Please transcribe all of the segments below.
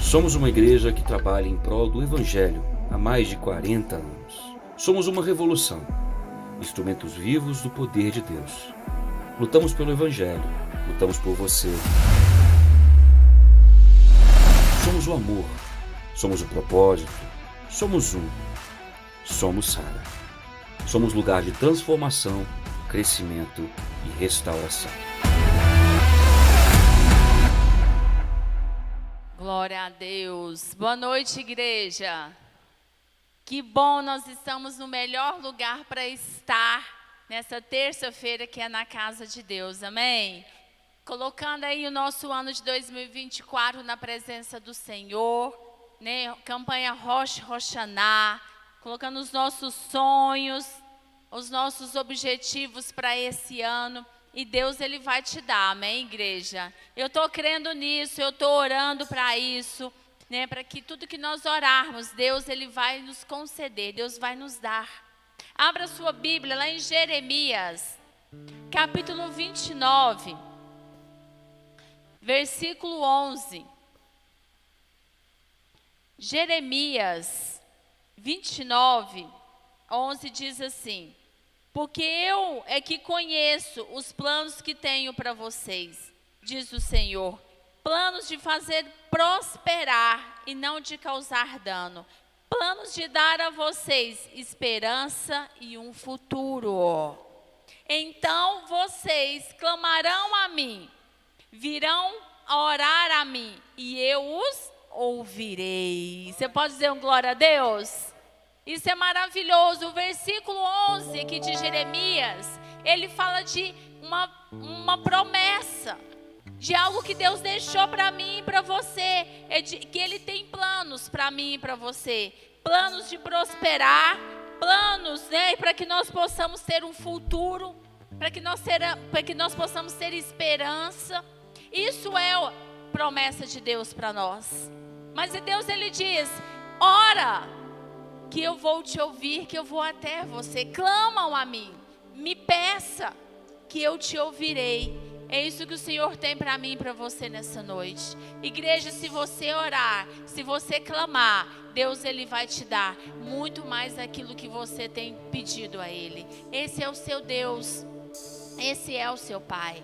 Somos uma igreja que trabalha em prol do Evangelho há mais de 40 anos. Somos uma revolução, instrumentos vivos do poder de Deus. Lutamos pelo Evangelho, lutamos por você. Somos o amor, somos o propósito, somos um. Somos Sara. Somos lugar de transformação, crescimento e restauração. Glória a Deus. Boa noite, igreja. Que bom, nós estamos no melhor lugar para estar nessa terça-feira que é na casa de Deus, amém? Colocando aí o nosso ano de 2024 na presença do Senhor, né? Campanha Rosh Hashanah, colocando os nossos sonhos, os nossos objetivos para esse ano. E Deus, Ele vai te dar, amém, igreja? Eu estou crendo nisso, eu estou orando para isso, né? Para que tudo que nós orarmos, Deus, Ele vai nos conceder, Deus vai nos dar. Abra sua Bíblia lá em Jeremias, capítulo 29, versículo 11. Jeremias 29, 11 diz assim: porque eu é que conheço os planos que tenho para vocês, diz o Senhor, planos de fazer prosperar e não de causar dano, planos de dar a vocês esperança e um futuro. Então vocês clamarão a mim, virão a orar a mim e eu os ouvirei. Você pode dizer um glória a Deus? Isso é maravilhoso. O versículo 11 aqui de Jeremias, ele fala de uma promessa, de algo que Deus deixou para mim e para você, que Ele tem planos para mim e para você, planos de prosperar, planos, né, para que nós possamos ter um futuro, para que nós possamos ter esperança. Isso é a promessa de Deus para nós. Mas Deus, Ele diz: ora, que eu vou te ouvir, que eu vou até você. Clamam a mim, me peça, que eu te ouvirei. É isso que o Senhor tem para mim e para você nessa noite. Igreja, se você orar, se você clamar, Deus, Ele vai te dar muito mais daquilo que você tem pedido a Ele. Esse é o seu Deus, esse é o seu Pai.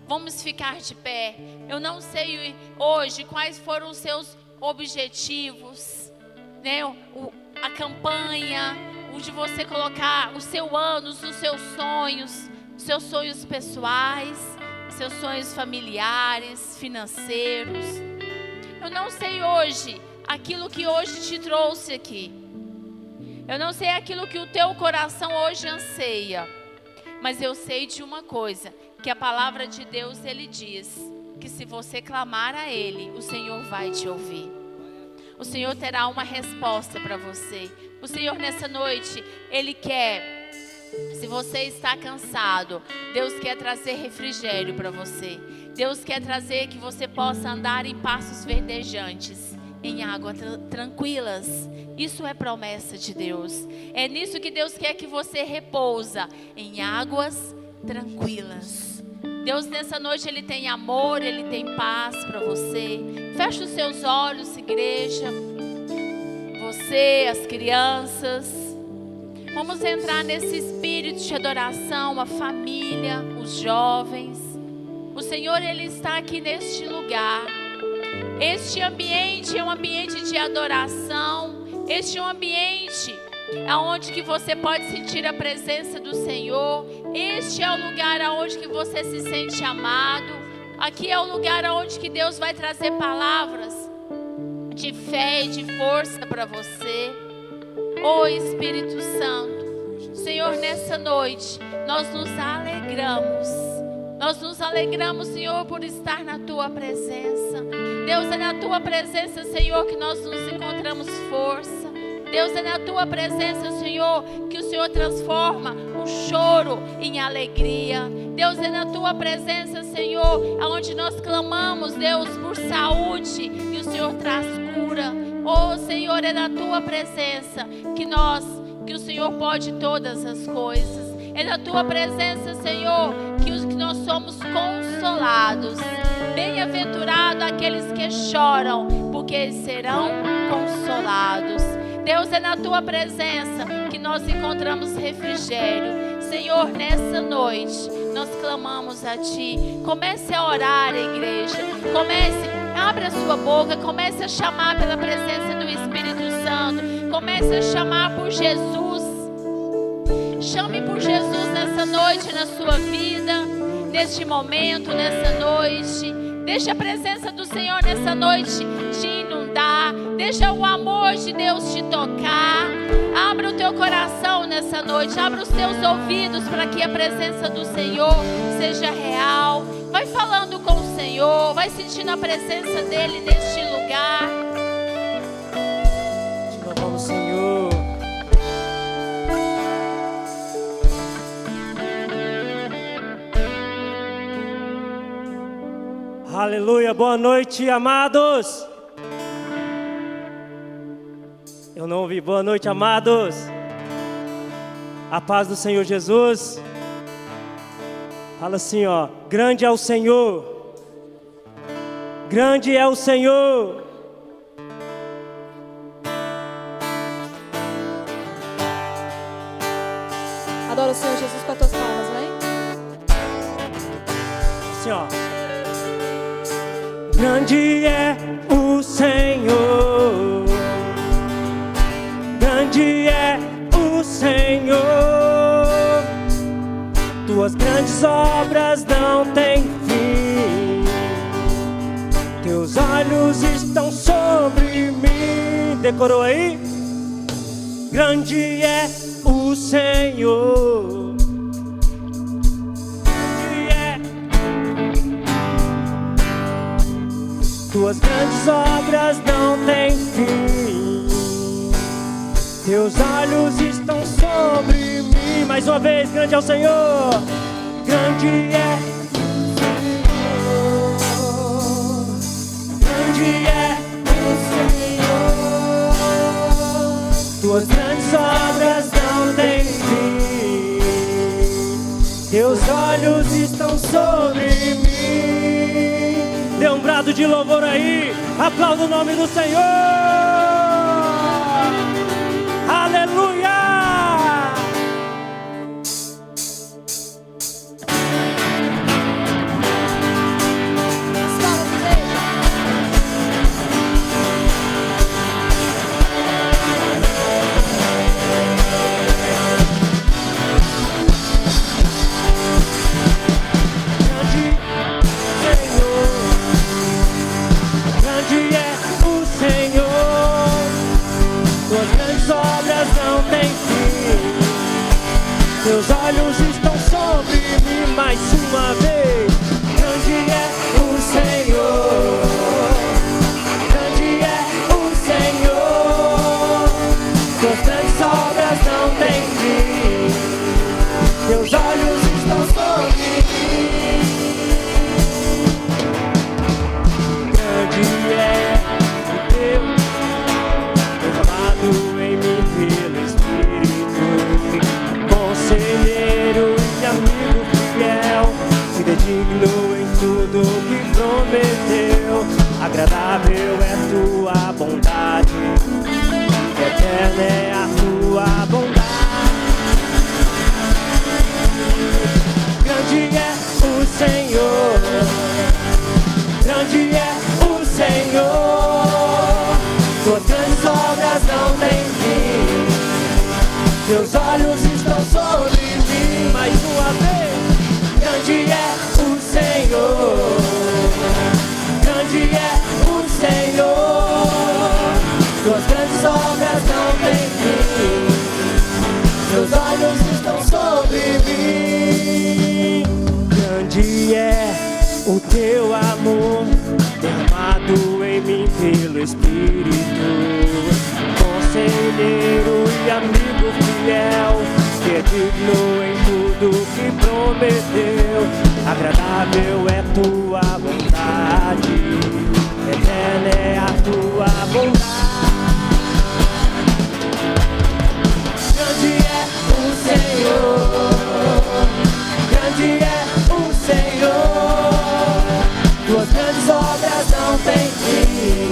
Vamos ficar de pé. Eu não sei hoje quais foram os seus objetivos, né? A campanha, onde você colocar o seu ano, os seus sonhos pessoais, seus sonhos familiares, financeiros. Eu não sei hoje aquilo que hoje te trouxe aqui. Eu não sei aquilo que o teu coração hoje anseia. Mas eu sei de uma coisa, que a palavra de Deus, Ele diz que se você clamar a Ele, o Senhor vai te ouvir. O Senhor terá uma resposta para você. O Senhor nessa noite, Ele quer, se você está cansado, Deus quer trazer refrigério para você. Deus quer trazer que você possa andar em passos verdejantes, em águas tranquilas. Isso é promessa de Deus. É nisso que Deus quer que você repousa, em águas tranquilas. Deus nessa noite, Ele tem amor, Ele tem paz para você. Feche os seus olhos, igreja. Você, as crianças. Vamos entrar nesse espírito de adoração, a família, os jovens. O Senhor, Ele está aqui neste lugar. Este ambiente é um ambiente de adoração. Este é um ambiente aonde que você pode sentir a presença do Senhor. Este é o lugar aonde que você se sente amado. Aqui é o lugar aonde que Deus vai trazer palavras de fé e de força para você. Oh Espírito Santo, Senhor, nessa noite nós nos alegramos. Nós nos alegramos, Senhor, por estar na Tua presença. Deus, é na Tua presença, Senhor, que nós nos encontramos força. Deus, é na Tua presença, Senhor, que o Senhor transforma o choro em alegria. Deus, é na Tua presença, Senhor, aonde nós clamamos, Deus, por saúde, e o Senhor traz cura. Oh, Senhor, é na Tua presença que o Senhor pode todas as coisas. É na Tua presença, Senhor, que nós somos consolados. Bem-aventurado aqueles que choram, porque serão consolados. Deus, é na tua presença que nós encontramos refrigério. Senhor, nessa noite nós clamamos a ti. Comece a orar, igreja. Abre a sua boca, comece a chamar pela presença do Espírito Santo. Comece a chamar por Jesus. Chame por Jesus nessa noite, na sua vida, neste momento, nessa noite. Deixa a presença do Senhor nessa noite te inundar. Deixa o amor de Deus te tocar. Abra o teu coração nessa noite. Abra os teus ouvidos para que a presença do Senhor seja real. Vai falando com o Senhor. Vai sentindo a presença dEle neste lugar. Te louvamos, Senhor. Aleluia, boa noite, amados. Eu não ouvi, boa noite, amados. A paz do Senhor Jesus. Fala assim, ó, grande é o Senhor. Grande é o Senhor. Adora o Senhor Jesus com as tuas palmas, vem. Assim, ó. Grande é o Senhor, grande é o Senhor, tuas grandes obras não têm fim, teus olhos estão sobre mim. Decorou aí? Grande é o Senhor. Tuas grandes obras não têm fim, teus olhos estão sobre mim. Mais uma vez, grande é o Senhor. Grande é o Senhor, grande é o Senhor. Tuas grandes obras não têm fim, teus olhos estão sobre mim. Dê um brado de louvor aí. Aplauda o nome do Senhor. Aleluia. Grande é o Senhor, tuas grandes obras não têm fim, teus olhos estão sobre mim. Mais uma vez, grande é o Senhor, grande é o Senhor, tuas grandes obras não têm fim, teus olhos estão sobre mim. Grande é o teu derramado em mim pelo Espírito, conselheiro e amigo fiel, fidedigno em tudo que prometeu. Agradável é tua bondade, eterna é a tua bondade. Grande é o Senhor, grande é o Senhor, tuas grandes obras não têm fim, teus olhos estão sobre mim. Mais uma vez, grande é o Senhor, grande é o Senhor, tuas grandes obras não têm fim, teus olhos estão sobre mim. Grande é o teu amor derramado em mim pelo Espírito, conselheiro e amigo fiel, que é digno em tudo que prometeu. Agradável é tua bondade, eterna é a tua bondade. Grande é o Senhor, grande é o Senhor, tuas grandes obras não têm fim,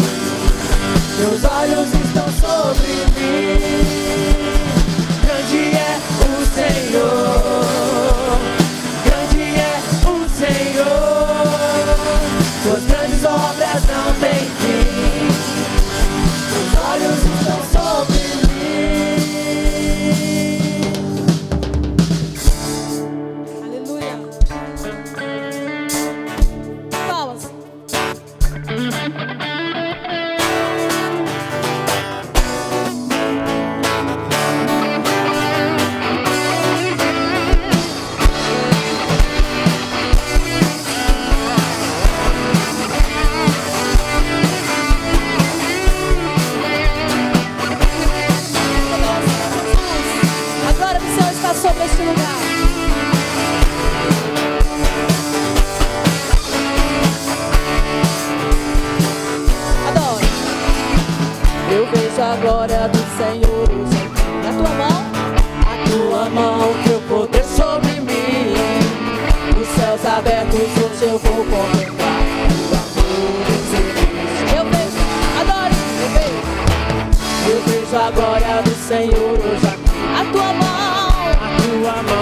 vejo a glória do Senhor hoje aqui. A tua mão,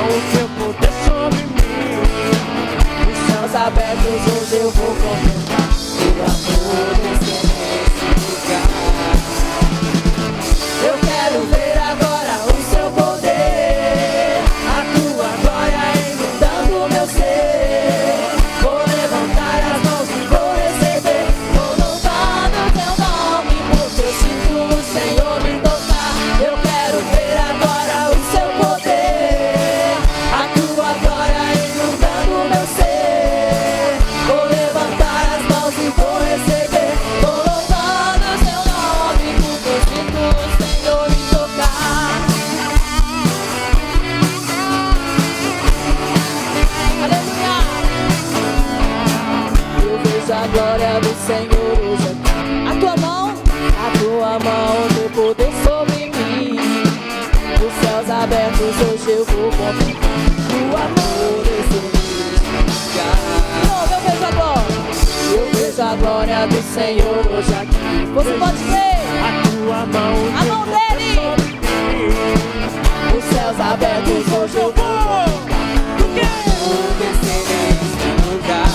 o teu poder sobre mim. Os céus abertos hoje eu vou contemplar o amor descendo nesse lugar. Eu quero ver agora o seu poder, a tua glória inundando o meu ser. Vou levantar as mãos e vou receber. Vou louvar o teu nome, porque eu sinto o Senhor me tocar. Eu quero ver agora o seu poder, a tua glória inundando o meu ser. Vou levantar as mãos e vou receber. Vou louvar o teu nome, porque eu sinto o Senhor me tocar. Aleluia! Eu vejo a glória do Senhor hoje aqui. A tua mão, o teu poder sobre mim. Os céus abertos hoje eu vou contemplar o amor desse lugar. Eu vejo a glória. Eu vejo a glória do Senhor hoje aqui. Você pode ver a tua mão, a mão dele sobre mim. Os céus abertos hoje eu vou descer nesse lugar.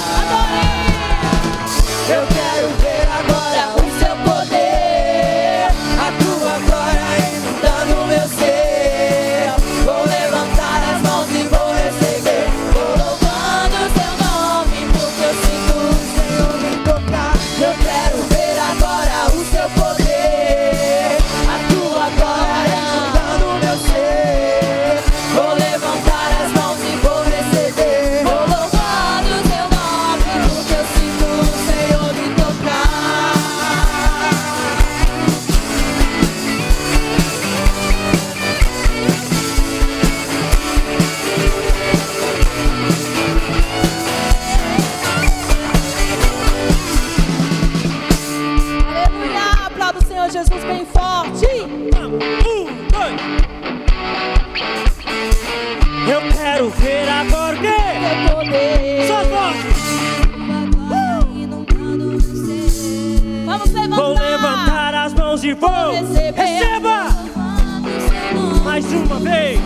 Eu quero ver agora o seu poder, a tua glória inundando o meu ser. Vou levantar as mãos e vou receber. Vou louvando o seu nome, porque eu sinto o Senhor me tocar. Eu quero ver agora o seu poder, a tua glória inundando o meu ser. Vou levantar as mãos e vou receber. Vou louvar o seu nome, porque eu sinto o Senhor me tocar. Aleluia! Aplauda o Senhor Jesus bem forte. Eu quero ver agora o quê? Teu poder. Só forte. Vamos levantar. Vou levantar as mãos e vou receber. receba mais uma vez.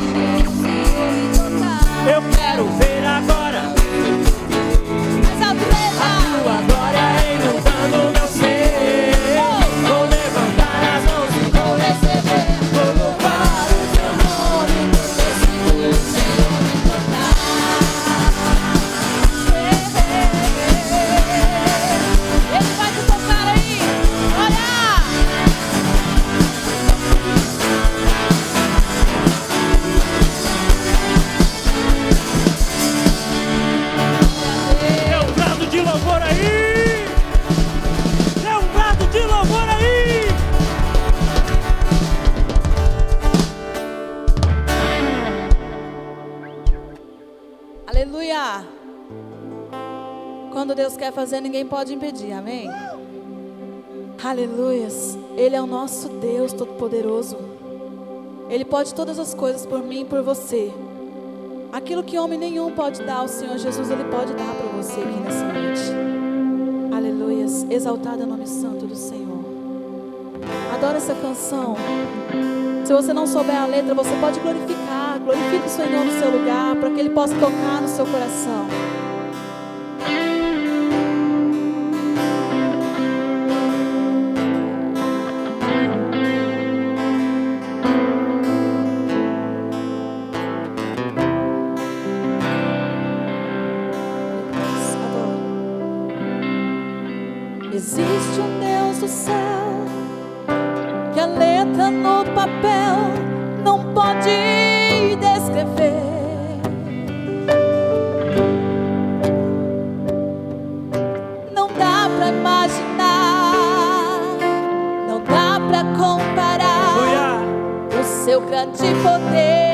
Eu quero ver agora Mais alto, a tua glória inundando o meu ser. Vou levantar as mãos e vou receber. Vou louvar o teu nome, porque eu sinto o Senhor me tocar. Ele vai te tocar aí. Olha! É um brado de louvor aí! É um brado de louvor aí! Aleluia. Quando Deus quer fazer, ninguém pode impedir. Amém? Aleluias. Ele é o nosso Deus Todo-Poderoso. Ele pode todas as coisas por mim e por você. Aquilo que homem nenhum pode dar ao Senhor Jesus, Ele pode dar para você aqui nessa noite. Aleluias. Exaltado é o nome santo do Senhor. Adoro essa canção. Se você não souber a letra, você pode glorificar. Glorifique o Senhor no seu lugar, para que Ele possa tocar no seu coração. Existe um Deus do céu, que a letra no papel não pode descrever. Não dá pra imaginar, não dá pra comparar o seu grande poder.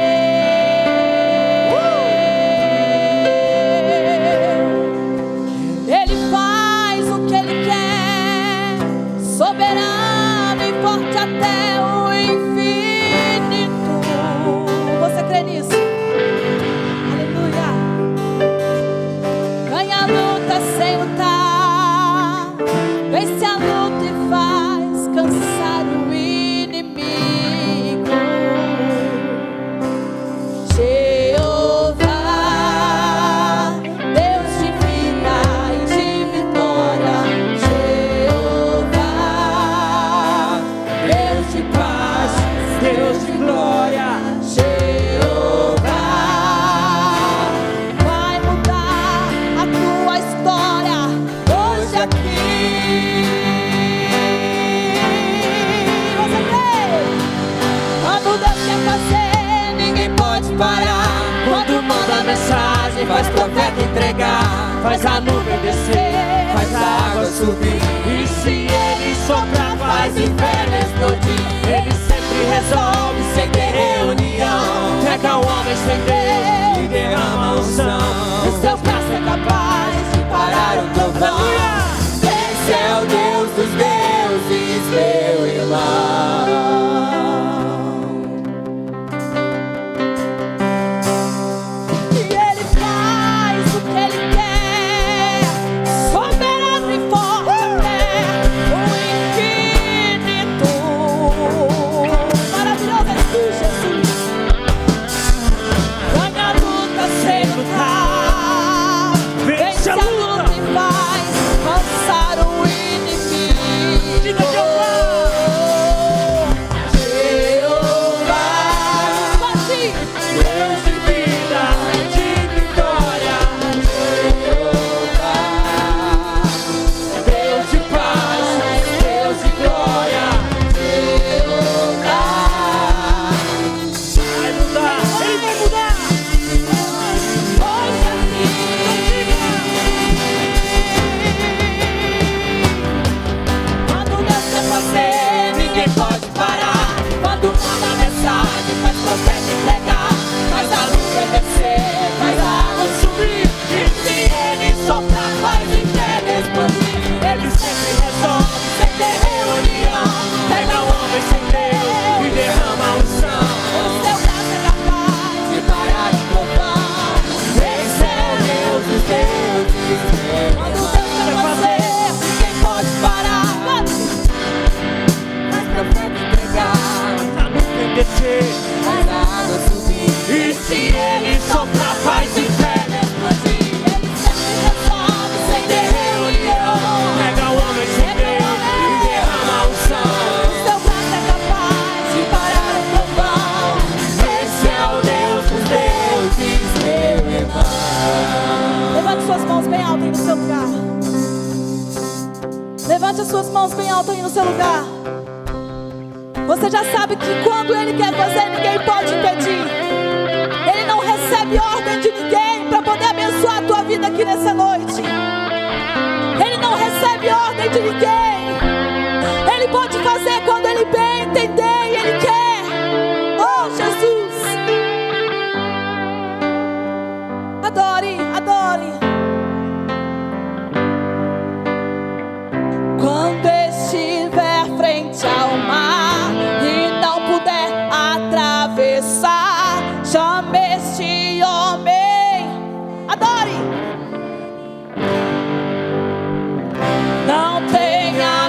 Ele faz o que Ele quer, soberano e forte até o infinito. Você crê nisso? Aleluia. Ganha a luta sem lutar, vence a luta e faz cansar o inimigo. Deus de glória, Jeová vai mudar a tua história hoje aqui. Você crê? Quando Deus quer fazer, ninguém pode parar. quando manda a mensagem, faz profeta entregar, faz a nuvem descer, faz a água subir. E se ele soprar, faz inferno explodir. Ele sempre resolve sem ter reunião, pega o homem sem Deus e derrama a unção. O seu braço é capaz de parar o trovão. Esse é o Deus dos deuses, meu irmão. E Ele faz o que Ele quer, soberano e forte até o infinito. Maravilhoso és tu, Jesus. Ganha a luta sem lutar, vence a luta e faz avançar o inimigo. Diga Jeová. Jeová, Assim, Deus de vida, de vitória, Jeová, Deus de paz, Deus de glória. Jeová. Vai mudar, ele vai mudar. hoje aqui. Quando Deus quer fazer, Ninguém pode parar. Quando manda a mensagem, faz profeta entregar, faz a luz descer, faz a água subir. E se ele soprar, faz inferno explodir. Ele sempre resolve sem ter reunião, pega o homem sem Deus e derrama a unção. o seu braço é capaz De parar o trovão, esse é o Deus dos deuses, meu Quando irmão. Deus quer fazer, Ninguém pode parar. Faz profeta entregar, A nuvem descer, faz a água subir. e se ele soprar, faz inferno explodir. Ele sempre resolve sem ter reunião. Pega o homem sem Deus e derrama a O unção. seu braço é capaz de parar o trovão. Esse é o Deus dos deuses, meu irmão. Levante suas mãos bem alto aí no seu lugar. Levante as suas mãos bem alto aí no seu lugar. Você já sabe que quando Ele quer fazer, ninguém pode impedir. Ele não recebe ordem de ninguém para poder abençoar a tua vida aqui nessa noite. Ele não recebe ordem de ninguém. Ele pode fazer quando Ele bem entender e Ele quer. Oh, Jesus! Adore, adore. Quando estiver frente ao mar e não puder atravessar, chame este homem. Adore. Não tenha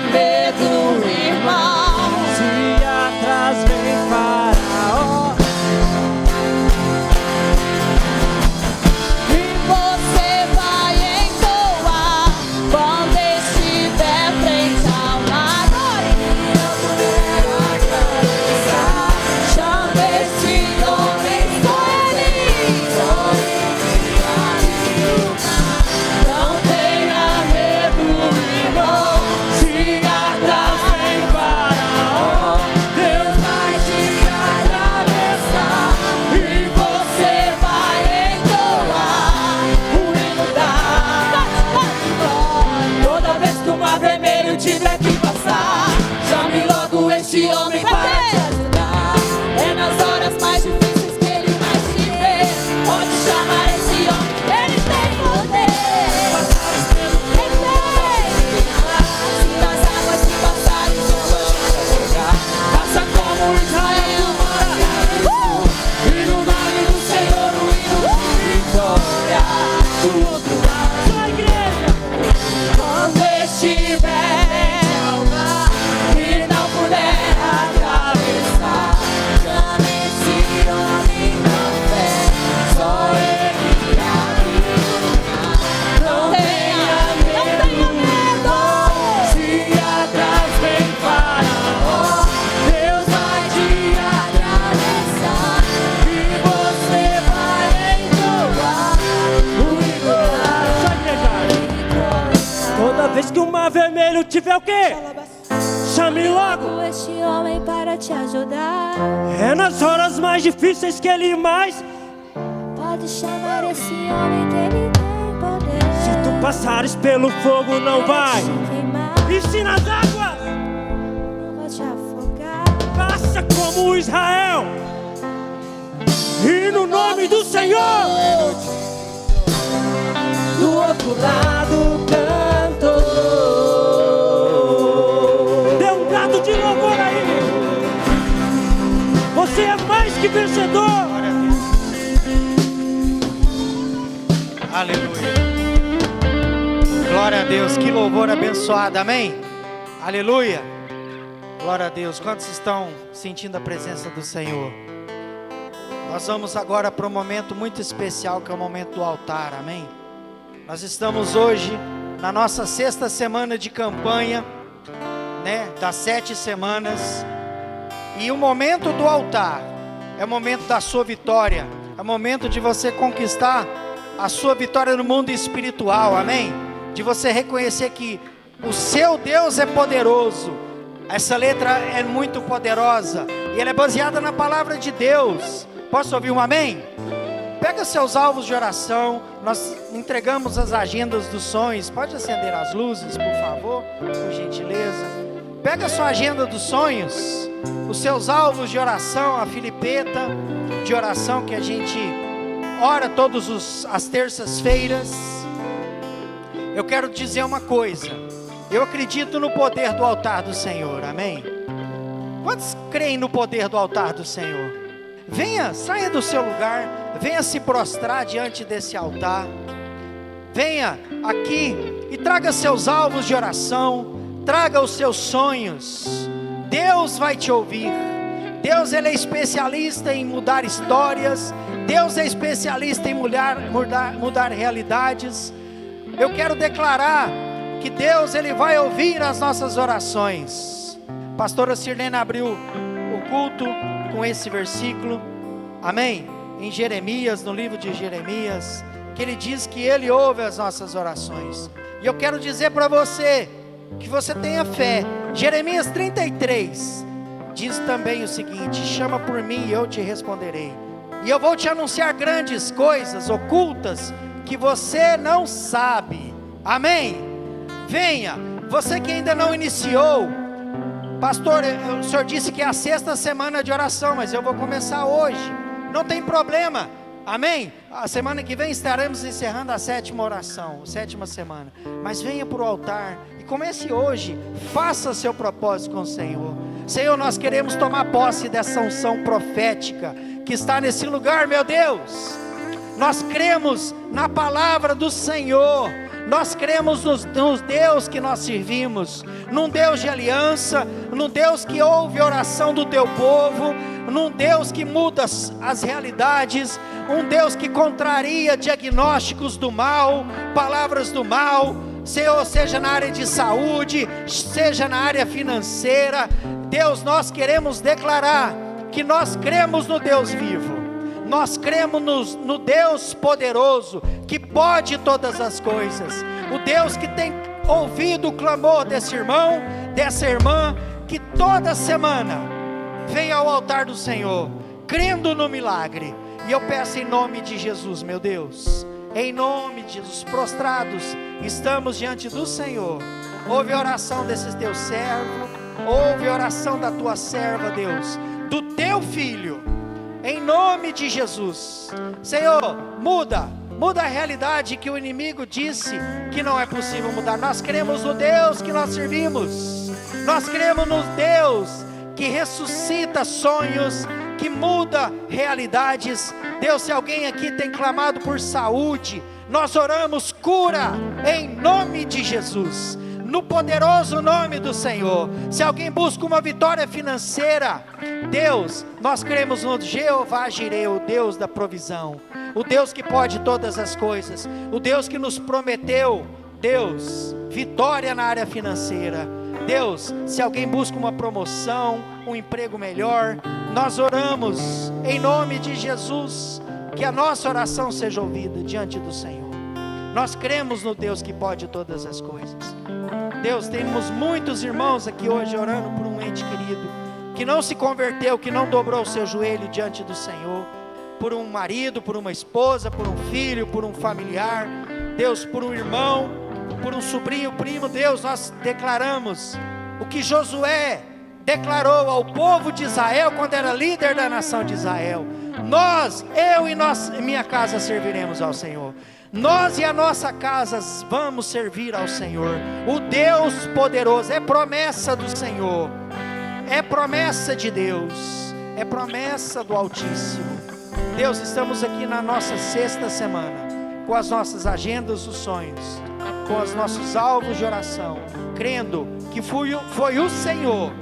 tiver o quê? Chame logo. Este homem para te ajudar. É nas horas mais difíceis que ele mais. Pode chamar esse homem que ele tem poder. Se tu passares pelo fogo não vai. Te queimar, E se nas águas, não vai te afogar. faça como Israel. E no nome do Senhor. Do outro lado canto. Dê um grado de louvor aí. Você é mais que vencedor. Aleluia. Glória a Deus, que louvor abençoado, amém? Aleluia. Glória a Deus. Quantos estão sentindo a presença do Senhor? Nós vamos agora para um momento muito especial, que é o momento do altar, amém? Nós estamos hoje na nossa 6ª semana de campanha, né, das 7 semanas. E o momento do altar é o momento da sua vitória, é o momento de você conquistar a sua vitória no mundo espiritual, amém? De você reconhecer que o seu Deus é poderoso. Essa letra é muito poderosa e ela é baseada na palavra de Deus. Posso ouvir um amém? Pega seus alvos de oração. Nós entregamos as agendas dos sonhos. Pode acender as luzes, por favor, por gentileza. Pega a sua agenda dos sonhos, os seus alvos de oração, a filipeta de oração que a gente ora todas as terças-feiras. Eu quero dizer uma coisa. Eu acredito no poder do altar do Senhor, amém? Quantos creem no poder do altar do Senhor? Venha, saia do seu lugar, venha se prostrar diante desse altar. Venha aqui e traga seus alvos de oração, traga os seus sonhos. Deus vai te ouvir. Deus, ele é especialista em mudar histórias. Deus é especialista em mudar realidades. Eu quero declarar que Deus, ele vai ouvir as nossas orações. Pastora Sirlene abriu o culto com esse versículo, amém? Em Jeremias, no livro de Jeremias, que ele diz que ele ouve as nossas orações. E eu quero dizer para você, que você tenha fé. Jeremias 33 diz também o seguinte: chama por mim e eu te responderei, e eu vou te anunciar grandes coisas ocultas que você não sabe, amém? Venha, você que ainda não iniciou. Pastor, o senhor disse que é a 6ª semana de oração, mas eu vou começar hoje. Não tem problema, amém? A semana que vem estaremos encerrando a 7ª oração, a 7ª semana. Mas venha para o altar e comece hoje. Faça seu propósito com o Senhor. Senhor, nós queremos tomar posse dessa unção profética que está nesse lugar, meu Deus. Nós cremos na palavra do Senhor. Nós cremos no Deus que nós servimos, num Deus de aliança, num Deus que ouve a oração do teu povo, num Deus que muda as realidades, um Deus que contraria diagnósticos do mal, palavras do mal, Senhor, seja na área de saúde, seja na área financeira. Deus, nós queremos declarar que nós cremos no Deus vivo. Nós cremos no Deus poderoso, que pode todas as coisas. O Deus que tem ouvido o clamor desse irmão, dessa irmã, que toda semana vem ao altar do Senhor, crendo no milagre. E eu peço em nome de Jesus, meu Deus, em nome de Jesus, prostrados, estamos diante do Senhor. Ouve a oração desse teu servo, ouve a oração da tua serva, Deus, do teu filho. Em nome de Jesus, Senhor, muda a realidade que o inimigo disse que não é possível mudar. Nós cremos no Deus que nós servimos, nós cremos no Deus que ressuscita sonhos, que muda realidades. Deus, se alguém aqui tem clamado por saúde, nós oramos cura em nome de Jesus, no poderoso nome do Senhor. Se alguém busca uma vitória financeira, Deus, nós cremos no Jeová Jireh, o Deus da provisão, o Deus que pode todas as coisas, o Deus que nos prometeu, Deus, vitória na área financeira. Deus, se alguém busca uma promoção, um emprego melhor, nós oramos em nome de Jesus, que a nossa oração seja ouvida diante do Senhor. Nós cremos no Deus que pode todas as coisas. Deus, temos muitos irmãos aqui hoje orando por um ente querido, que não se converteu, que não dobrou o seu joelho diante do Senhor, por um marido, por uma esposa, por um filho, por um familiar, Deus, por um irmão, por um sobrinho, primo. Deus, nós declaramos o que Josué declarou ao povo de Israel quando era líder da nação de Israel: eu e minha casa serviremos ao Senhor. Nós e a nossa casa vamos servir ao Senhor, o Deus poderoso. É promessa do Senhor, é promessa de Deus, é promessa do Altíssimo. Deus, estamos aqui na nossa sexta semana, com as nossas agendas dos sonhos, com os nossos alvos de oração, crendo que foi o Senhor,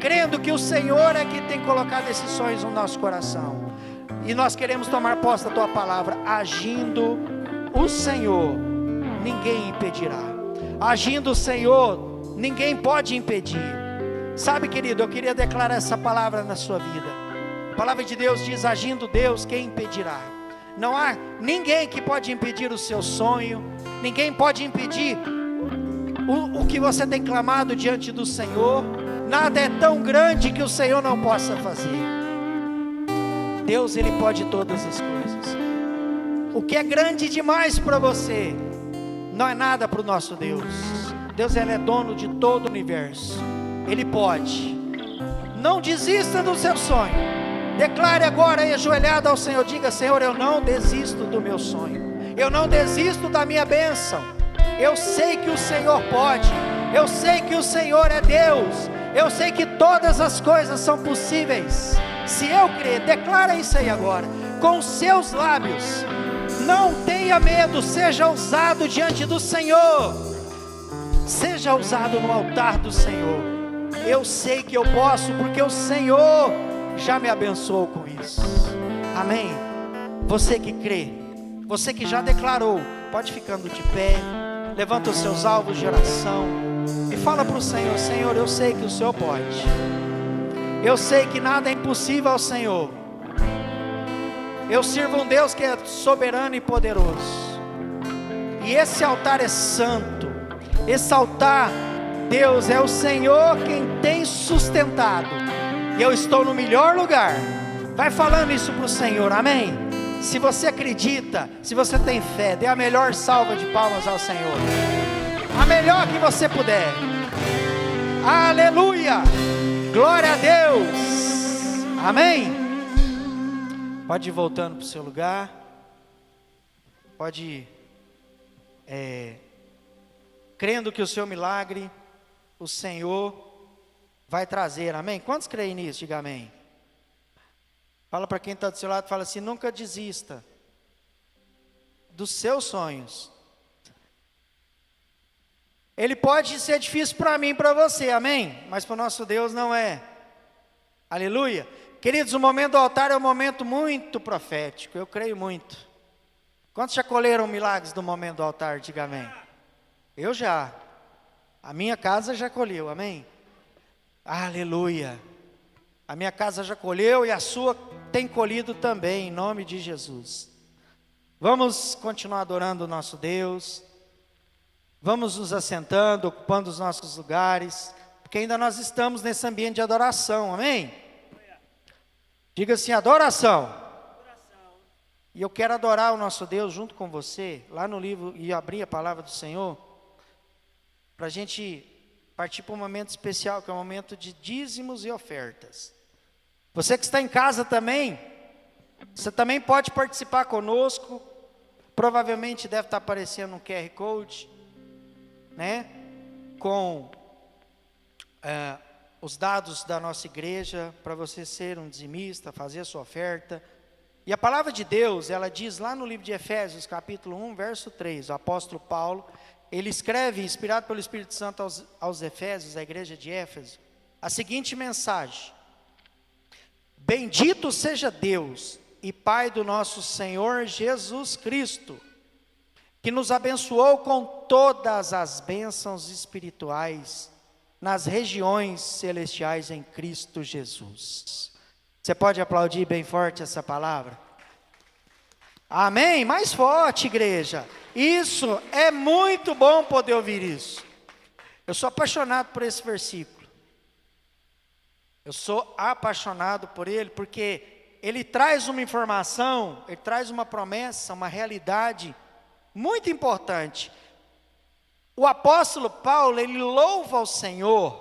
crendo que o Senhor é que tem colocado esses sonhos no nosso coração, e nós queremos tomar posse da Tua palavra. Agindo o Senhor, ninguém impedirá. Agindo o Senhor, ninguém pode impedir. Sabe, querido, eu queria declarar essa palavra na sua vida. A palavra de Deus diz: agindo Deus, quem impedirá? Não há ninguém que pode impedir o seu sonho, ninguém pode impedir o que você tem clamado diante do Senhor. Nada é tão grande que o Senhor não possa fazer. Deus, Ele pode todas as coisas. O que é grande demais para você, não é nada para o nosso Deus. Deus, Ele é dono de todo o universo, Ele pode. Não desista do seu sonho. Declare agora aí, ajoelhado ao Senhor, diga: Senhor, eu não desisto do meu sonho, eu não desisto da minha bênção. Eu sei que o Senhor pode, eu sei que o Senhor é Deus, eu sei que todas as coisas são possíveis. Se eu crer, declara isso aí agora, com os seus lábios. Não tenha medo, seja ousado diante do Senhor, seja ousado no altar do Senhor. Eu sei que eu posso, porque o Senhor já me abençoou com isso. Amém? Você que crê, você que já declarou, pode ficando de pé, levanta os seus alvos de oração e fala para o Senhor: Senhor, eu sei que o Senhor pode, eu sei que nada é impossível ao Senhor. Eu sirvo um Deus que é soberano e poderoso, e esse altar é santo. Esse altar, Deus, é o Senhor quem tem sustentado, e eu estou no melhor lugar. Vai falando isso para o Senhor, amém? Se você acredita, se você tem fé, dê a melhor salva de palmas ao Senhor, a melhor que você puder. Aleluia, glória a Deus, amém? Pode ir voltando para o seu lugar, pode ir, crendo que o seu milagre, o Senhor vai trazer, amém? Quantos creem nisso? Diga amém. Fala para quem está do seu lado, fala assim: nunca desista dos seus sonhos. Ele pode ser difícil para mim e para você, amém? Mas para o nosso Deus não é. Aleluia. Queridos, o momento do altar é um momento muito profético, eu creio muito. Quantos já colheram milagres do momento do altar? Diga amém. Eu já. A minha casa já colheu, amém? Aleluia. A minha casa já colheu e a sua tem colhido também, em nome de Jesus. Vamos continuar adorando o nosso Deus. Vamos nos assentando, ocupando os nossos lugares, porque ainda nós estamos nesse ambiente de adoração, amém? Diga assim: adoração. E eu quero adorar o nosso Deus junto com você, lá no livro, e abrir a palavra do Senhor, para a gente partir para um momento especial, que é o momento de dízimos e ofertas. Você que está em casa também, você também pode participar conosco. Provavelmente deve estar aparecendo um QR Code, né? Com os dados da nossa igreja, para você ser um dizimista, fazer a sua oferta. E a palavra de Deus, ela diz lá no livro de Efésios, capítulo 1, verso 3, o apóstolo Paulo, ele escreve, inspirado pelo Espírito Santo aos Efésios, a igreja de Éfeso, a seguinte mensagem: bendito seja Deus e Pai do nosso Senhor Jesus Cristo, que nos abençoou com todas as bênçãos espirituais nas regiões celestiais em Cristo Jesus. Você pode aplaudir bem forte essa palavra? Amém? Mais forte, igreja. Isso, é muito bom poder ouvir isso. Eu sou apaixonado por esse versículo. Eu sou apaixonado por ele porque ele traz uma informação, ele traz uma promessa, uma realidade muito importante. O apóstolo Paulo, ele louva ao Senhor,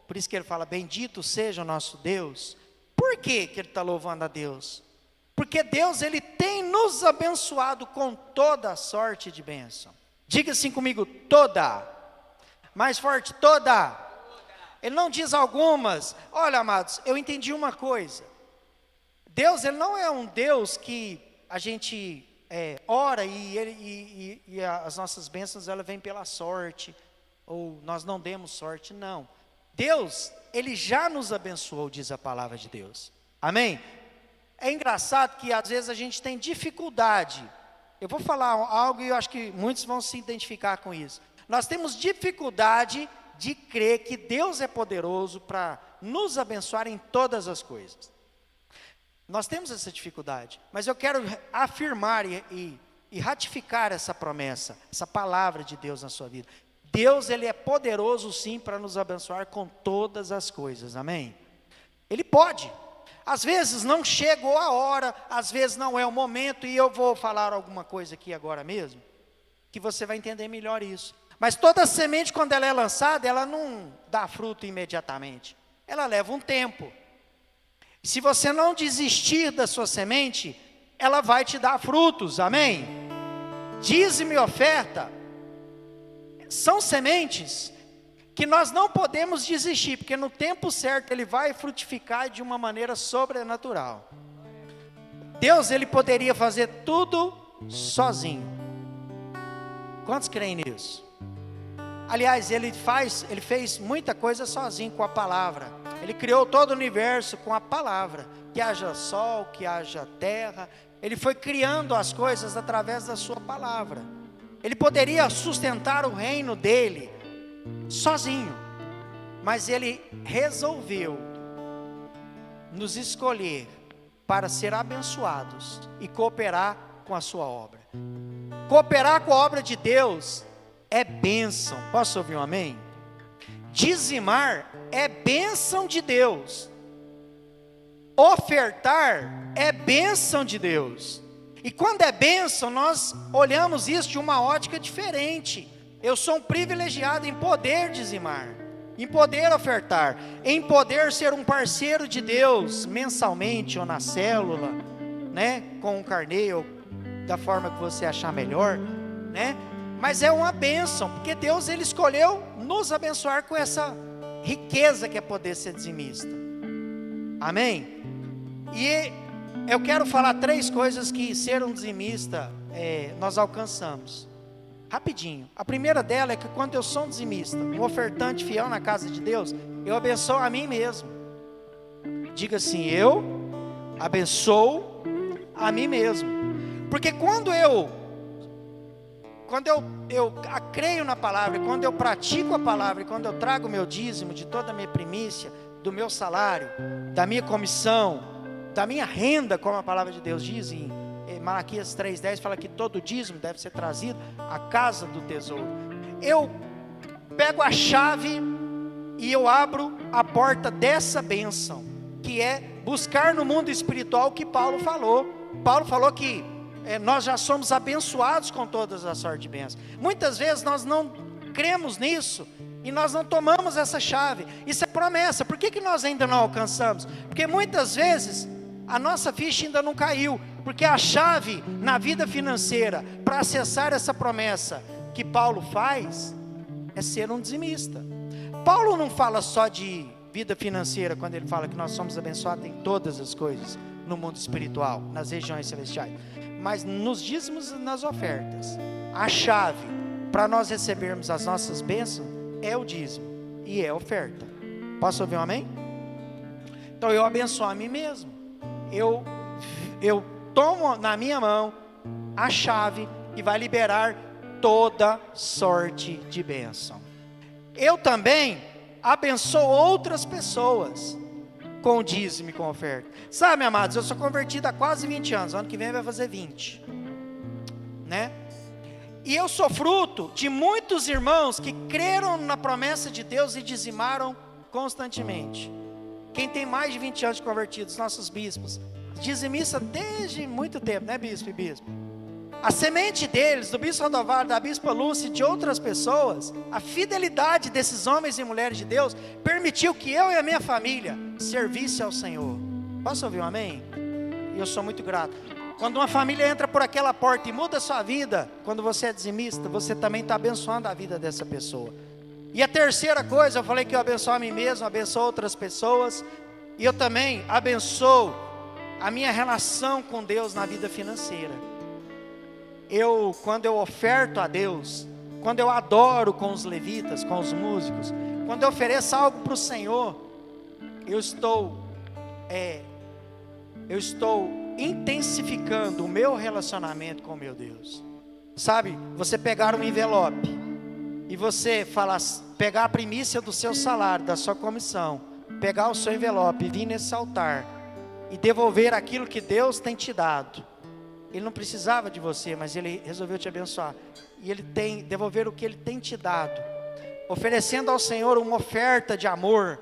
por isso que ele fala, bendito seja o nosso Deus. Por que que ele está louvando a Deus? Porque Deus, ele tem nos abençoado com toda sorte de bênção. Diga assim comigo, toda. Mais forte, toda. Ele não diz algumas. Olha, amados, eu entendi uma coisa. Deus, ele não é um Deus que a gente ora e as nossas bênçãos elas vêm pela sorte, ou nós não demos sorte, não. Deus, ele já nos abençoou, diz a palavra de Deus. Amém? É engraçado que às vezes a gente tem dificuldade. Eu vou falar algo e eu acho que muitos vão se identificar com isso. Nós temos dificuldade de crer que Deus é poderoso para nos abençoar em todas as coisas. Nós temos essa dificuldade, mas eu quero afirmar e ratificar essa promessa, essa palavra de Deus na sua vida. Deus, ele é poderoso sim para nos abençoar com todas as coisas, amém? Ele pode. Às vezes não chegou a hora, às vezes não é o momento, e eu vou falar alguma coisa aqui agora mesmo, que você vai entender melhor isso. Mas toda semente, quando ela é lançada, ela não dá fruto imediatamente. Ela leva um tempo. Se você não desistir da sua semente, ela vai te dar frutos, amém? Dízimo e oferta são sementes que nós não podemos desistir, porque no tempo certo ele vai frutificar de uma maneira sobrenatural. Deus, ele poderia fazer tudo sozinho. Quantos creem nisso? Aliás, ele fez muita coisa sozinho com a palavra. Ele criou todo o universo com a palavra. Que haja sol, que haja terra. Ele foi criando as coisas através da sua palavra. Ele poderia sustentar o reino dele sozinho. Mas ele resolveu nos escolher para ser abençoados e cooperar com a sua obra. Cooperar com a obra de Deus é bênção. Posso ouvir um amém? Dizimar é bênção de Deus. Ofertar é bênção de Deus. E quando é bênção, nós olhamos isso de uma ótica diferente. Eu sou um privilegiado em poder dizimar, em poder ofertar, em poder ser um parceiro de Deus mensalmente ou na célula, né, com um carnê, da forma que você achar melhor, né? Mas é uma bênção, porque Deus, ele escolheu nos abençoar com essa riqueza que é poder ser dizimista. Amém? E eu quero falar 3 coisas que ser um dizimista nós alcançamos. Rapidinho. A primeira dela é que quando eu sou um dizimista, um ofertante fiel na casa de Deus, eu abençoo a mim mesmo. Diga assim, eu abençoo a mim mesmo. Porque quando eu creio na palavra, quando eu pratico a palavra, quando eu trago o meu dízimo de toda a minha primícia, do meu salário, da minha comissão, da minha renda, como a palavra de Deus diz em Malaquias 3,10, fala que todo dízimo deve ser trazido à casa do tesouro. Eu pego a chave e eu abro a porta dessa bênção, que é buscar no mundo espiritual o que Paulo falou. Paulo falou que nós já somos abençoados com todas as sortes de bênçãos. Muitas vezes nós não cremos nisso e nós não tomamos essa chave. Isso é promessa. Por que nós ainda não alcançamos? Porque muitas vezes a nossa ficha ainda não caiu, porque a chave na vida financeira para acessar essa promessa que Paulo faz é ser um dizimista. Paulo não fala só de vida financeira quando ele fala que nós somos abençoados em todas as coisas no mundo espiritual, nas regiões celestiais, mas nos dízimos e nas ofertas. A chave para nós recebermos as nossas bênçãos é o dízimo e é a oferta. Posso ouvir um amém? Então eu abençoo a mim mesmo. Eu tomo na minha mão a chave que vai liberar toda sorte de bênção. Eu também abençoo outras pessoas com o dízimo e com a oferta. Sabe, amados, eu sou convertido há quase 20 anos. Ano que vem vai fazer 20, né? E eu sou fruto de muitos irmãos que creram na promessa de Deus e dizimaram constantemente. Quem tem mais de 20 anos de convertidos, nossos bispos, dizimista desde muito tempo, né, bispo e bispo? A semente deles, do bispo Rodovalho, da bispa Lúcia e de outras pessoas, a fidelidade desses homens e mulheres de Deus, permitiu que eu e a minha família servisse ao Senhor. Posso ouvir um amém? E eu sou muito grato. Quando uma família entra por aquela porta e muda a sua vida, quando você é dizimista, você também está abençoando a vida dessa pessoa. E a terceira coisa, eu falei que eu abençoo a mim mesmo, abençoo outras pessoas, e eu também abençoo a minha relação com Deus na vida financeira. Quando eu oferto a Deus, quando eu adoro com os levitas, com os músicos, quando eu ofereço algo para o Senhor, eu estou intensificando o meu relacionamento com o meu Deus. Sabe, você pegar um envelope e você pegar a primícia do seu salário, da sua comissão, pegar o seu envelope e vir nesse altar e devolver aquilo que Deus tem te dado. Ele não precisava de você, mas Ele resolveu te abençoar. E Ele tem devolver o que Ele tem te dado, oferecendo ao Senhor uma oferta de amor,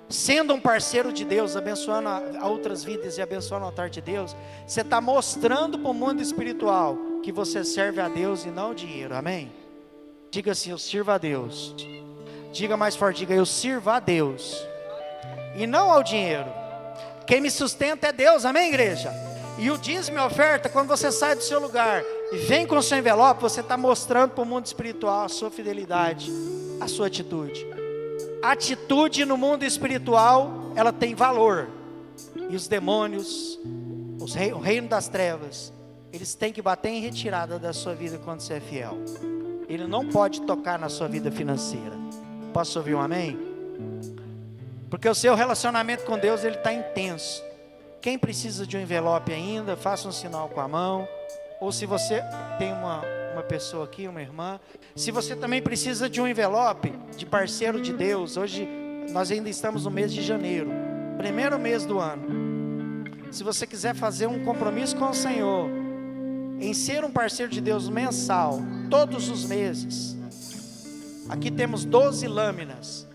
sendo um parceiro de Deus, abençoando a outras vidas e abençoando o altar de Deus. Você está mostrando para o mundo espiritual que você serve a Deus e não o dinheiro, amém? Diga assim, eu sirvo a Deus. Diga mais forte, diga, eu sirvo a Deus e não ao dinheiro. Quem me sustenta é Deus, amém, igreja? E o dízimo e a oferta, quando você sai do seu lugar e vem com o seu envelope, você está mostrando para o mundo espiritual a sua fidelidade, a sua atitude. A atitude no mundo espiritual, ela tem valor. E os demônios, o reino das trevas, eles têm que bater em retirada da sua vida quando você é fiel. Ele não pode tocar na sua vida financeira. Posso ouvir um amém? Porque o seu relacionamento com Deus, ele está intenso. Quem precisa de um envelope ainda, faça um sinal com a mão. Ou se você tem uma pessoa aqui, uma irmã, se você também precisa de um envelope de parceiro de Deus, hoje nós ainda estamos no mês de janeiro, primeiro mês do ano. Se você quiser fazer um compromisso com o Senhor, em ser um parceiro de Deus mensal, todos os meses, aqui temos 12 lâminas,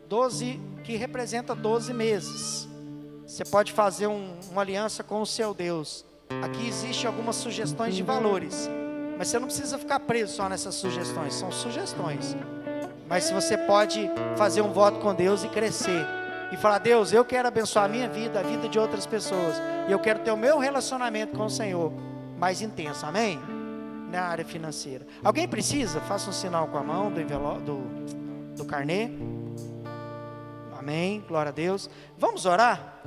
12 que representa 12 meses. Você pode fazer uma aliança com o seu Deus. Aqui existem algumas sugestões de valores, mas você não precisa ficar preso só nessas sugestões, são sugestões. Mas se você pode fazer um voto com Deus e crescer, e falar, Deus, eu quero abençoar a minha vida, a vida de outras pessoas, e eu quero ter o meu relacionamento com o Senhor mais intenso, amém? Na área financeira. Alguém precisa? Faça um sinal com a mão do envelope, do carnê. Amém, glória a Deus. Vamos orar?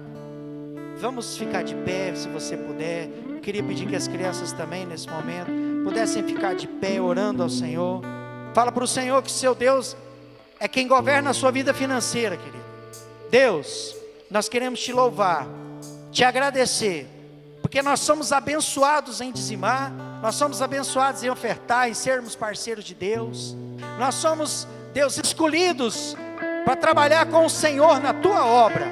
Vamos ficar de pé, se você puder. Eu queria pedir que as crianças também, nesse momento, pudessem ficar de pé, orando ao Senhor. Fala para o Senhor que seu Deus é quem governa a sua vida financeira, querido. Deus, nós queremos te louvar, te agradecer, porque nós somos abençoados em dizimar, nós somos abençoados em ofertar, em sermos parceiros de Deus. Nós somos, Deus, escolhidos para trabalhar com o Senhor na tua obra.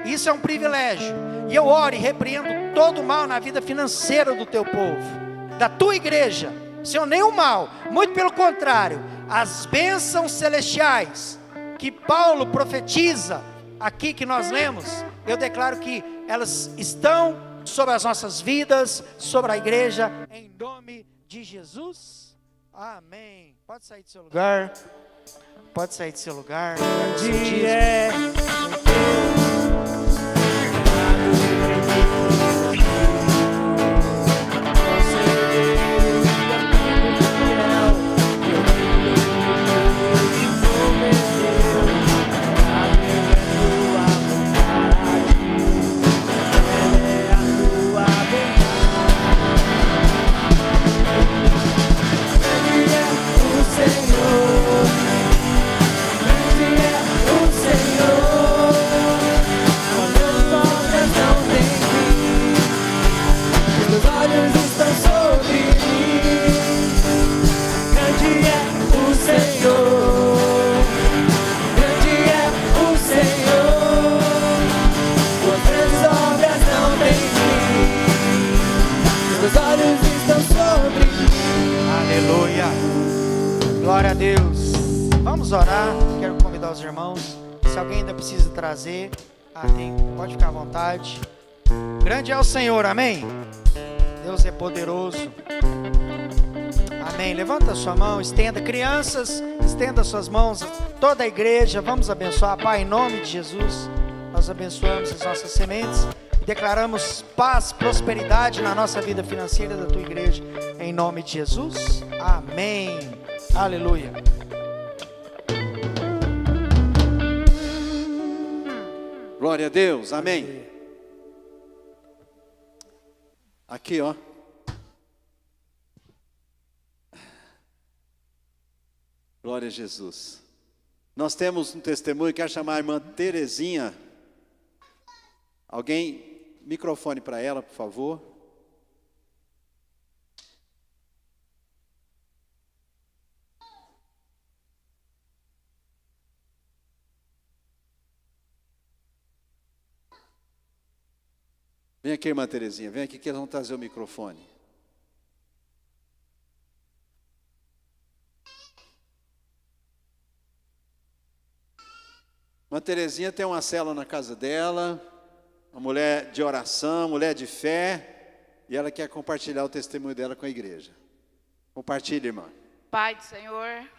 Isso é um privilégio. E eu oro e repreendo todo o mal na vida financeira do teu povo, da tua igreja. Senhor, nenhum mal, muito pelo contrário, as bênçãos celestiais que Paulo profetiza aqui, que nós lemos, eu declaro que elas estão sobre as nossas vidas, sobre a igreja, em nome de Jesus, amém. Pode sair do seu lugar. Pode sair do seu lugar. O Senhor a Deus. Vamos orar. Quero convidar os irmãos. Se alguém ainda precisa trazer, pode ficar à vontade. Grande é o Senhor, amém? Deus é poderoso. Amém. Levanta a sua mão, estenda. Crianças, estenda suas mãos. Toda a igreja, vamos abençoar. Pai, em nome de Jesus, nós abençoamos as nossas sementes e declaramos paz, prosperidade na nossa vida financeira da tua igreja. Em nome de Jesus. Amém. Aleluia. Glória a Deus, amém. Aqui, ó. Glória a Jesus. Nós temos um testemunho, quero chamar a irmã Terezinha. Alguém, microfone para ela, por favor. Vem aqui, irmã Terezinha, vem aqui que eles vão trazer o microfone. Irmã Terezinha tem uma célula na casa dela, uma mulher de oração, mulher de fé, e ela quer compartilhar o testemunho dela com a igreja. Compartilhe, irmã. Pai do Senhor,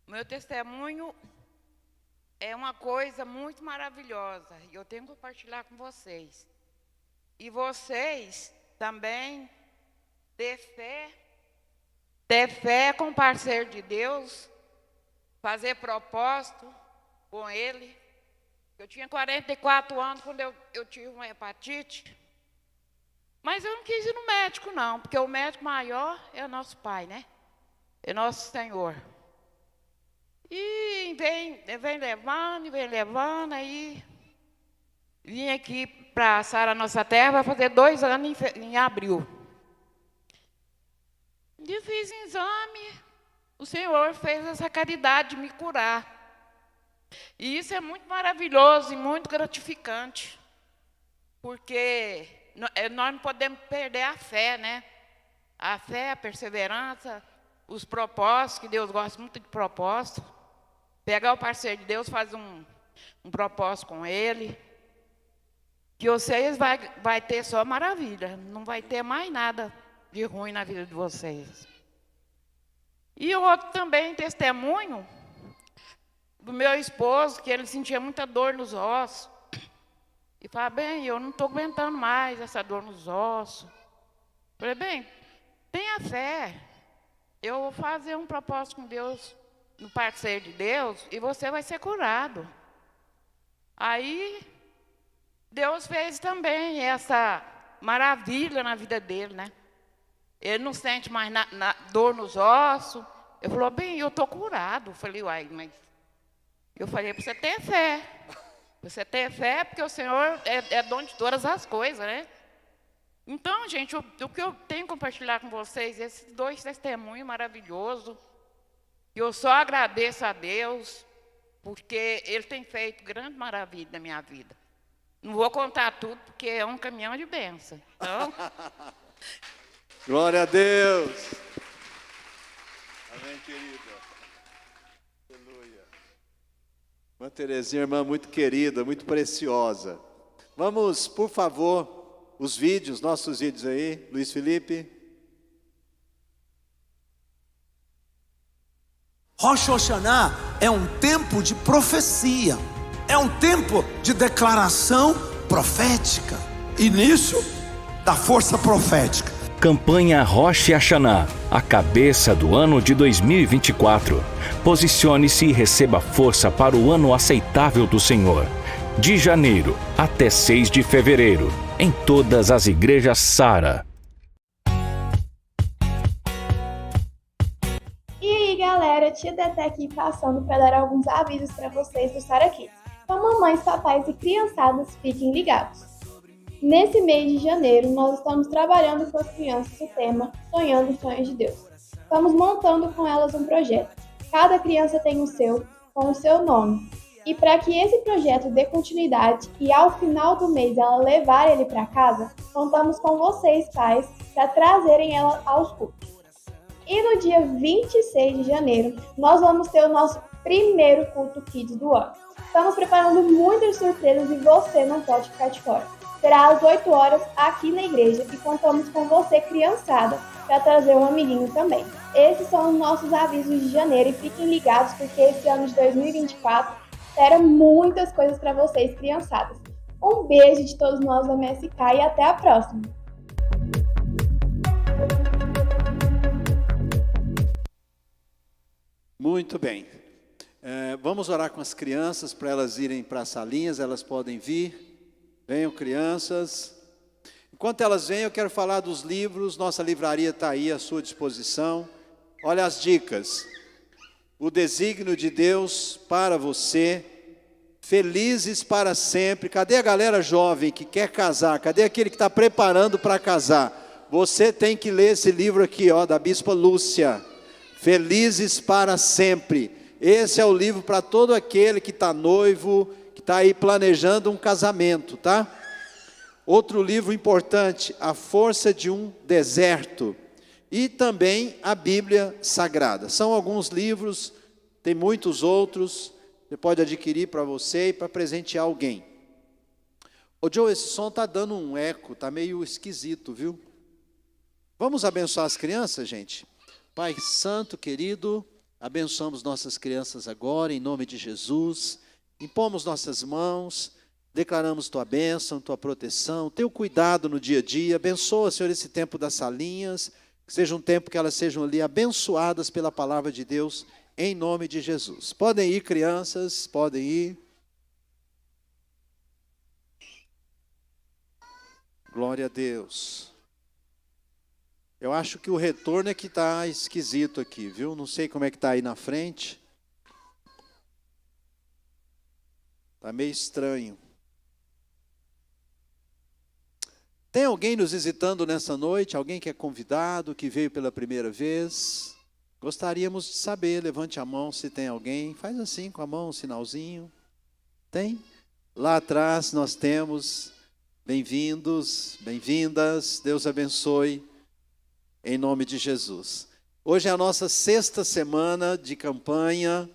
meu testemunho é uma coisa muito maravilhosa e eu tenho que compartilhar com vocês. E vocês também ter fé com o parceiro de Deus, fazer propósito com ele. Eu tinha 44 anos quando eu tive uma hepatite, mas eu não quis ir no médico não, porque o médico maior é o nosso Pai, né? É nosso Senhor. E vem levando, aí vim aqui para Sara Nossa Terra, vai fazer 2 anos em abril. E fiz exame, o Senhor fez essa caridade de me curar. E isso é muito maravilhoso e muito gratificante, porque nós não podemos perder a fé, né? A fé, a perseverança, os propósitos, que Deus gosta muito de propósito. Pegar o parceiro de Deus, fazer um propósito com ele, que vocês vai ter só maravilha, não vai ter mais nada de ruim na vida de vocês. E o outro também testemunho do meu esposo, que ele sentia muita dor nos ossos. E falava, bem, eu não estou aguentando mais essa dor nos ossos. Falei, bem, tenha fé. Eu vou fazer um propósito com Deus, no parceiro de Deus, e você vai ser curado. Aí, Deus fez também essa maravilha na vida dele, né? Ele não sente mais dor nos ossos. Ele falou, bem, eu estou curado. Eu falei, uai, mas... Eu falei, para você ter fé. Você ter fé, porque o Senhor é dono de todas as coisas, né? Então, gente, o que eu tenho que compartilhar com vocês, esses 2 testemunhos maravilhosos, eu só agradeço a Deus, porque Ele tem feito grande maravilha na minha vida. Não vou contar tudo, porque é um caminhão de bênção. Então... Glória a Deus. Amém, querida. Aleluia. Irmã Terezinha, irmã muito querida, muito preciosa. Vamos, por favor, os vídeos, nossos vídeos aí, Luiz Felipe. Rosh Hashanah é um tempo de profecia, é um tempo de declaração profética, início da força profética. Campanha Rosh Hashanah, a cabeça do ano de 2024. Posicione-se e receba força para o ano aceitável do Senhor. De janeiro até 6 de fevereiro, em todas as igrejas Sara. E aí, galera, Tia Tete aqui passando para dar alguns avisos para vocês do Sara Kids. Então, mamães, papais e criançadas, fiquem ligados. Nesse mês de janeiro, nós estamos trabalhando com as crianças o tema Sonhando os Sonhos de Deus. Estamos montando com elas um projeto. Cada criança tem o seu, com o seu nome. E para que esse projeto dê continuidade e ao final do mês ela levar ele para casa, contamos com vocês, pais, para trazerem ela aos cultos. E no dia 26 de janeiro, nós vamos ter o nosso primeiro culto Kids do ano. Estamos preparando muitas surpresas e você não pode ficar de fora. Será às 8 horas aqui na igreja e contamos com você, criançada, para trazer um amiguinho também. Esses são os nossos avisos de janeiro e fiquem ligados porque esse ano de 2024 terá muitas coisas para vocês, criançadas. Um beijo de todos nós da MSK e até a próxima! Muito bem. Vamos orar com as crianças para elas irem para as salinhas, elas podem vir. Venham, crianças. Enquanto elas vêm, eu quero falar dos livros. Nossa livraria está aí à sua disposição. Olha as dicas. O desígnio de Deus para você. Felizes para sempre. Cadê a galera jovem que quer casar? Cadê aquele que está preparando para casar? Você tem que ler esse livro aqui, ó, da Bispa Lúcia. Felizes para sempre. Esse é o livro para todo aquele que está noivo, que está aí planejando um casamento, tá? Outro livro importante, A Força de um Deserto. E também a Bíblia Sagrada. São alguns livros, tem muitos outros. Você pode adquirir para você e para presentear alguém. Ô Joe, esse som está dando um eco, está meio esquisito, viu? Vamos abençoar as crianças, gente? Pai Santo, querido, abençoamos nossas crianças agora, em nome de Jesus. Impomos nossas mãos, declaramos Tua bênção, Tua proteção, Teu cuidado no dia a dia. Abençoa, Senhor, esse tempo das salinhas, que seja um tempo que elas sejam ali abençoadas pela palavra de Deus, em nome de Jesus. Podem ir, crianças, podem ir. Glória a Deus. Eu acho que o retorno é que está esquisito aqui, viu? Não sei como é que está aí na frente. Está meio estranho. Tem alguém nos visitando nessa noite? Alguém que é convidado, que veio pela primeira vez? Gostaríamos de saber, levante a mão se tem alguém. Faz assim com a mão, um sinalzinho. Tem? Lá atrás nós temos. Bem-vindos, bem-vindas. Deus abençoe. Em nome de Jesus. Hoje é a nossa 6ª semana de campanha,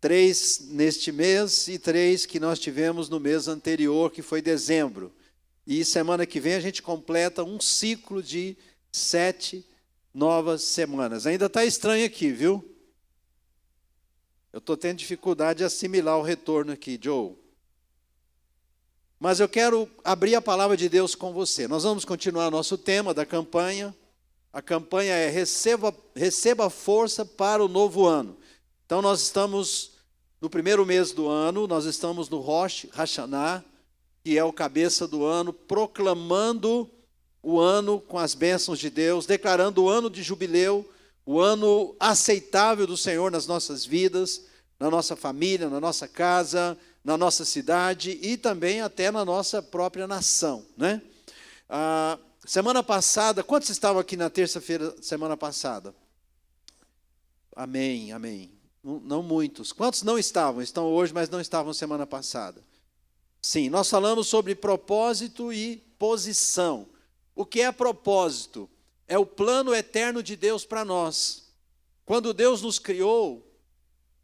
3 neste mês e 3 que nós tivemos no mês anterior, que foi dezembro. E semana que vem a gente completa um ciclo de 7 novas semanas. Ainda está estranho aqui, viu? Eu estou tendo dificuldade de assimilar o retorno aqui, Joe. Mas eu quero abrir a palavra de Deus com você. Nós vamos continuar nosso tema da campanha. A campanha é receba força para o novo ano. Então nós estamos no primeiro mês do ano, nós estamos no Rosh Hashanah, que é o cabeça do ano, proclamando o ano com as bênçãos de Deus, declarando o ano de jubileu, o ano aceitável do Senhor nas nossas vidas, na nossa família, na nossa casa, na nossa cidade e também até na nossa própria nação, né? Semana passada, quantos estavam aqui na terça-feira, semana passada? Amém, amém. Não muitos. Quantos não estavam? Estão hoje, mas não estavam semana passada. Sim, nós falamos sobre propósito e posição. O que é propósito? É o plano eterno de Deus para nós. Quando Deus nos criou,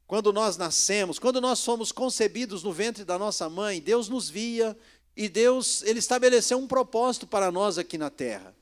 quando nós nascemos, quando nós fomos concebidos no ventre da nossa mãe, Deus nos via. E Deus, Ele estabeleceu um propósito para nós aqui na terra.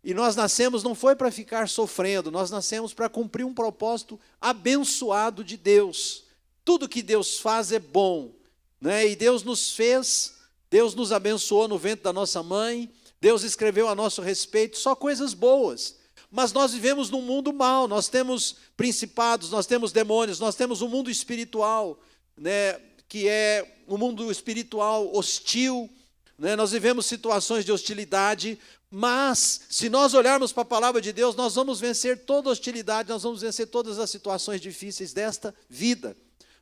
E nós nascemos não foi para ficar sofrendo, nós nascemos para cumprir um propósito abençoado de Deus. Tudo que Deus faz é bom, né? E Deus nos fez, Deus nos abençoou no ventre da nossa mãe, Deus escreveu a nosso respeito só coisas boas. Mas nós vivemos num mundo mau, nós temos principados, nós temos demônios, nós temos um mundo espiritual, né? Que é um mundo espiritual hostil, né? Nós vivemos situações de hostilidade, mas se nós olharmos para a palavra de Deus, nós vamos vencer toda hostilidade, nós vamos vencer todas as situações difíceis desta vida,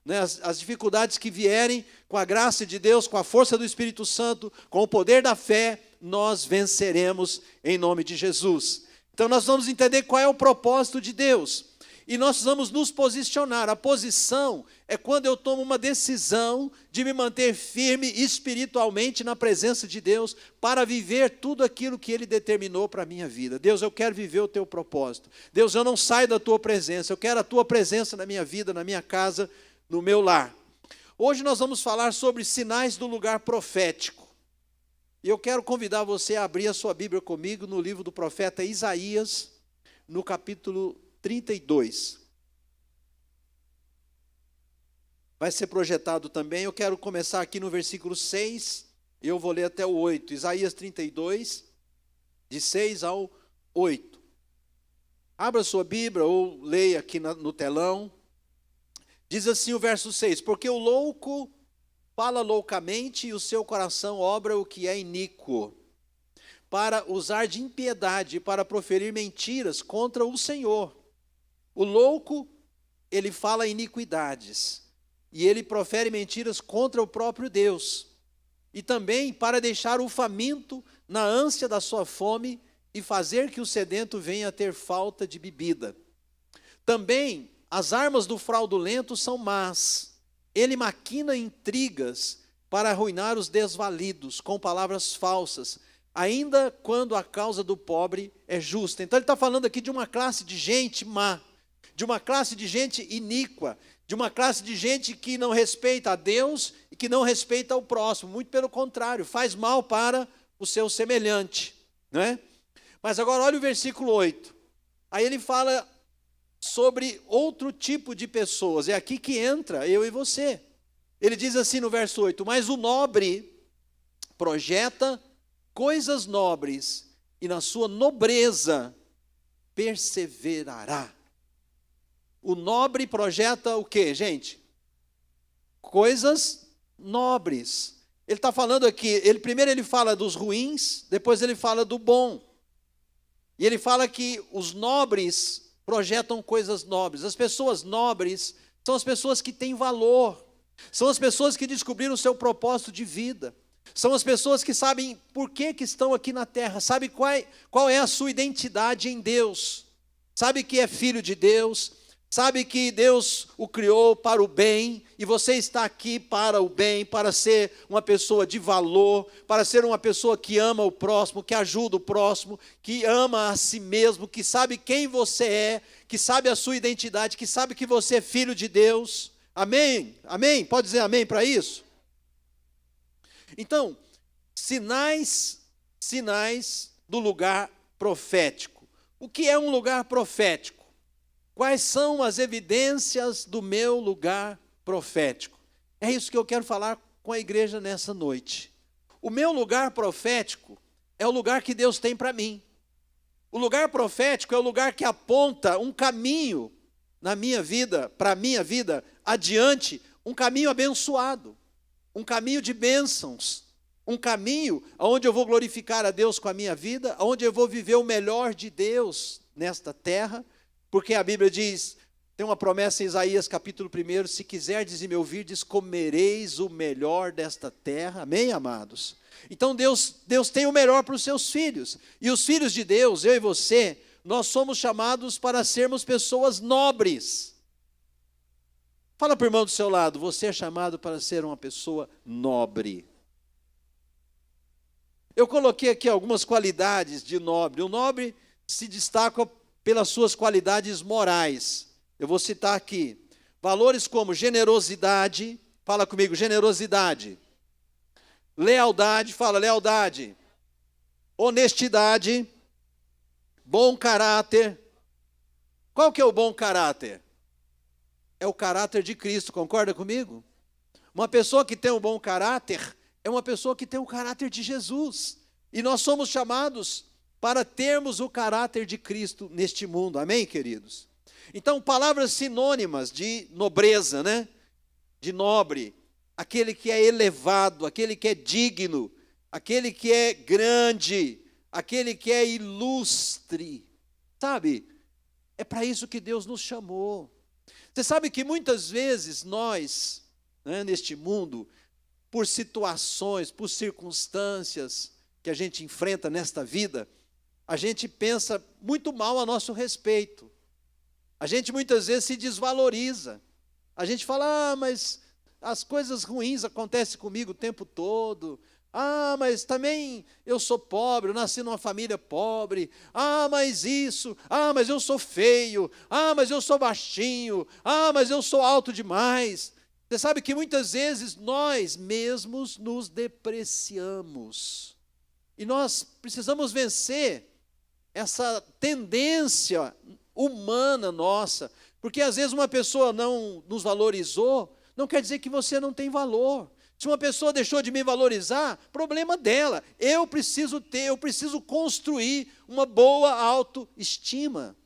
né? As dificuldades que vierem, com a graça de Deus, com a força do Espírito Santo, com o poder da fé, nós venceremos em nome de Jesus. Então nós vamos entender qual é o propósito de Deus. E nós precisamos nos posicionar. A posição é quando eu tomo uma decisão de me manter firme espiritualmente na presença de Deus para viver tudo aquilo que Ele determinou para a minha vida. Deus, eu quero viver o Teu propósito. Deus, eu não saio da Tua presença, eu quero a Tua presença na minha vida, na minha casa, no meu lar. Hoje nós vamos falar sobre sinais do lugar profético. E eu quero convidar você a abrir a sua Bíblia comigo no livro do profeta Isaías, no capítulo 32. Vai ser projetado também. Eu quero começar aqui no versículo 6, e eu vou ler até o 8. Isaías 32, de 6 ao 8. Abra sua Bíblia ou leia aqui no telão. Diz assim o verso 6: porque o louco fala loucamente e o seu coração obra o que é iníquo, para usar de impiedade e para proferir mentiras contra o Senhor. O louco, ele fala iniquidades, e ele profere mentiras contra o próprio Deus, e também para deixar o faminto na ânsia da sua fome e fazer que o sedento venha a ter falta de bebida. Também as armas do fraudulento são más, ele maquina intrigas para arruinar os desvalidos com palavras falsas, ainda quando a causa do pobre é justa. Então ele está falando aqui de uma classe de gente má, de uma classe de gente iníqua, de uma classe de gente que não respeita a Deus e que não respeita o próximo, muito pelo contrário, faz mal para o seu semelhante, não é? Mas agora olha o versículo 8, aí ele fala sobre outro tipo de pessoas, é aqui que entra eu e você. Ele diz assim no verso 8, mas o nobre projeta coisas nobres, e na sua nobreza perseverará. O nobre projeta o quê, gente? Coisas nobres. Ele está falando aqui, primeiro ele fala dos ruins, depois ele fala do bom. E ele fala que os nobres projetam coisas nobres. As pessoas nobres são as pessoas que têm valor, são as pessoas que descobriram o seu propósito de vida. São as pessoas que sabem por que estão aqui na terra, sabem qual é a sua identidade em Deus, sabe que é filho de Deus, sabe que Deus o criou para o bem, e você está aqui para o bem, para ser uma pessoa de valor, para ser uma pessoa que ama o próximo, que ajuda o próximo, que ama a si mesmo, que sabe quem você é, que sabe a sua identidade, que sabe que você é filho de Deus. Amém? Amém? Pode dizer amém para isso? Então, sinais do lugar profético. O que é um lugar profético? Quais são as evidências do meu lugar profético? É isso que eu quero falar com a igreja nessa noite. O meu lugar profético é o lugar que Deus tem para mim. O lugar profético é o lugar que aponta um caminho na minha vida, para a minha vida, adiante, um caminho abençoado. Um caminho de bênçãos, um caminho onde eu vou glorificar a Deus com a minha vida, onde eu vou viver o melhor de Deus nesta terra, porque a Bíblia diz, tem uma promessa em Isaías capítulo 1, se quiserdes e me ouvirdes, comereis o melhor desta terra, amém, amados? Então Deus tem o melhor para os seus filhos, e os filhos de Deus, eu e você, nós somos chamados para sermos pessoas nobres. Fala para o irmão do seu lado, você é chamado para ser uma pessoa nobre. Eu coloquei aqui algumas qualidades de nobre. O nobre se destaca pelas suas qualidades morais. Eu vou citar aqui. Valores como generosidade, fala comigo, generosidade. Lealdade, fala lealdade. Honestidade. Bom caráter. Qual que é o bom caráter? É o caráter de Cristo, concorda comigo? Uma pessoa que tem um bom caráter é uma pessoa que tem o caráter de Jesus. E nós somos chamados para termos o caráter de Cristo neste mundo. Amém, queridos? Então, palavras sinônimas de nobreza, né? De nobre. Aquele que é elevado, aquele que é digno, aquele que é grande, aquele que é ilustre. Sabe? É para isso que Deus nos chamou. Você sabe que muitas vezes nós, né, neste mundo, por situações, por circunstâncias que a gente enfrenta nesta vida, a gente pensa muito mal a nosso respeito. A gente muitas vezes se desvaloriza. A gente fala, mas as coisas ruins acontecem comigo o tempo todo. Mas também eu sou pobre, eu nasci numa família pobre. Mas isso. Mas eu sou feio. Mas eu sou baixinho. Mas eu sou alto demais. Você sabe que muitas vezes nós mesmos nos depreciamos. E nós precisamos vencer essa tendência humana nossa. Porque às vezes uma pessoa não nos valorizou, não quer dizer que você não tem valor. Se uma pessoa deixou de me valorizar, problema dela. Eu preciso construir uma boa autoestima.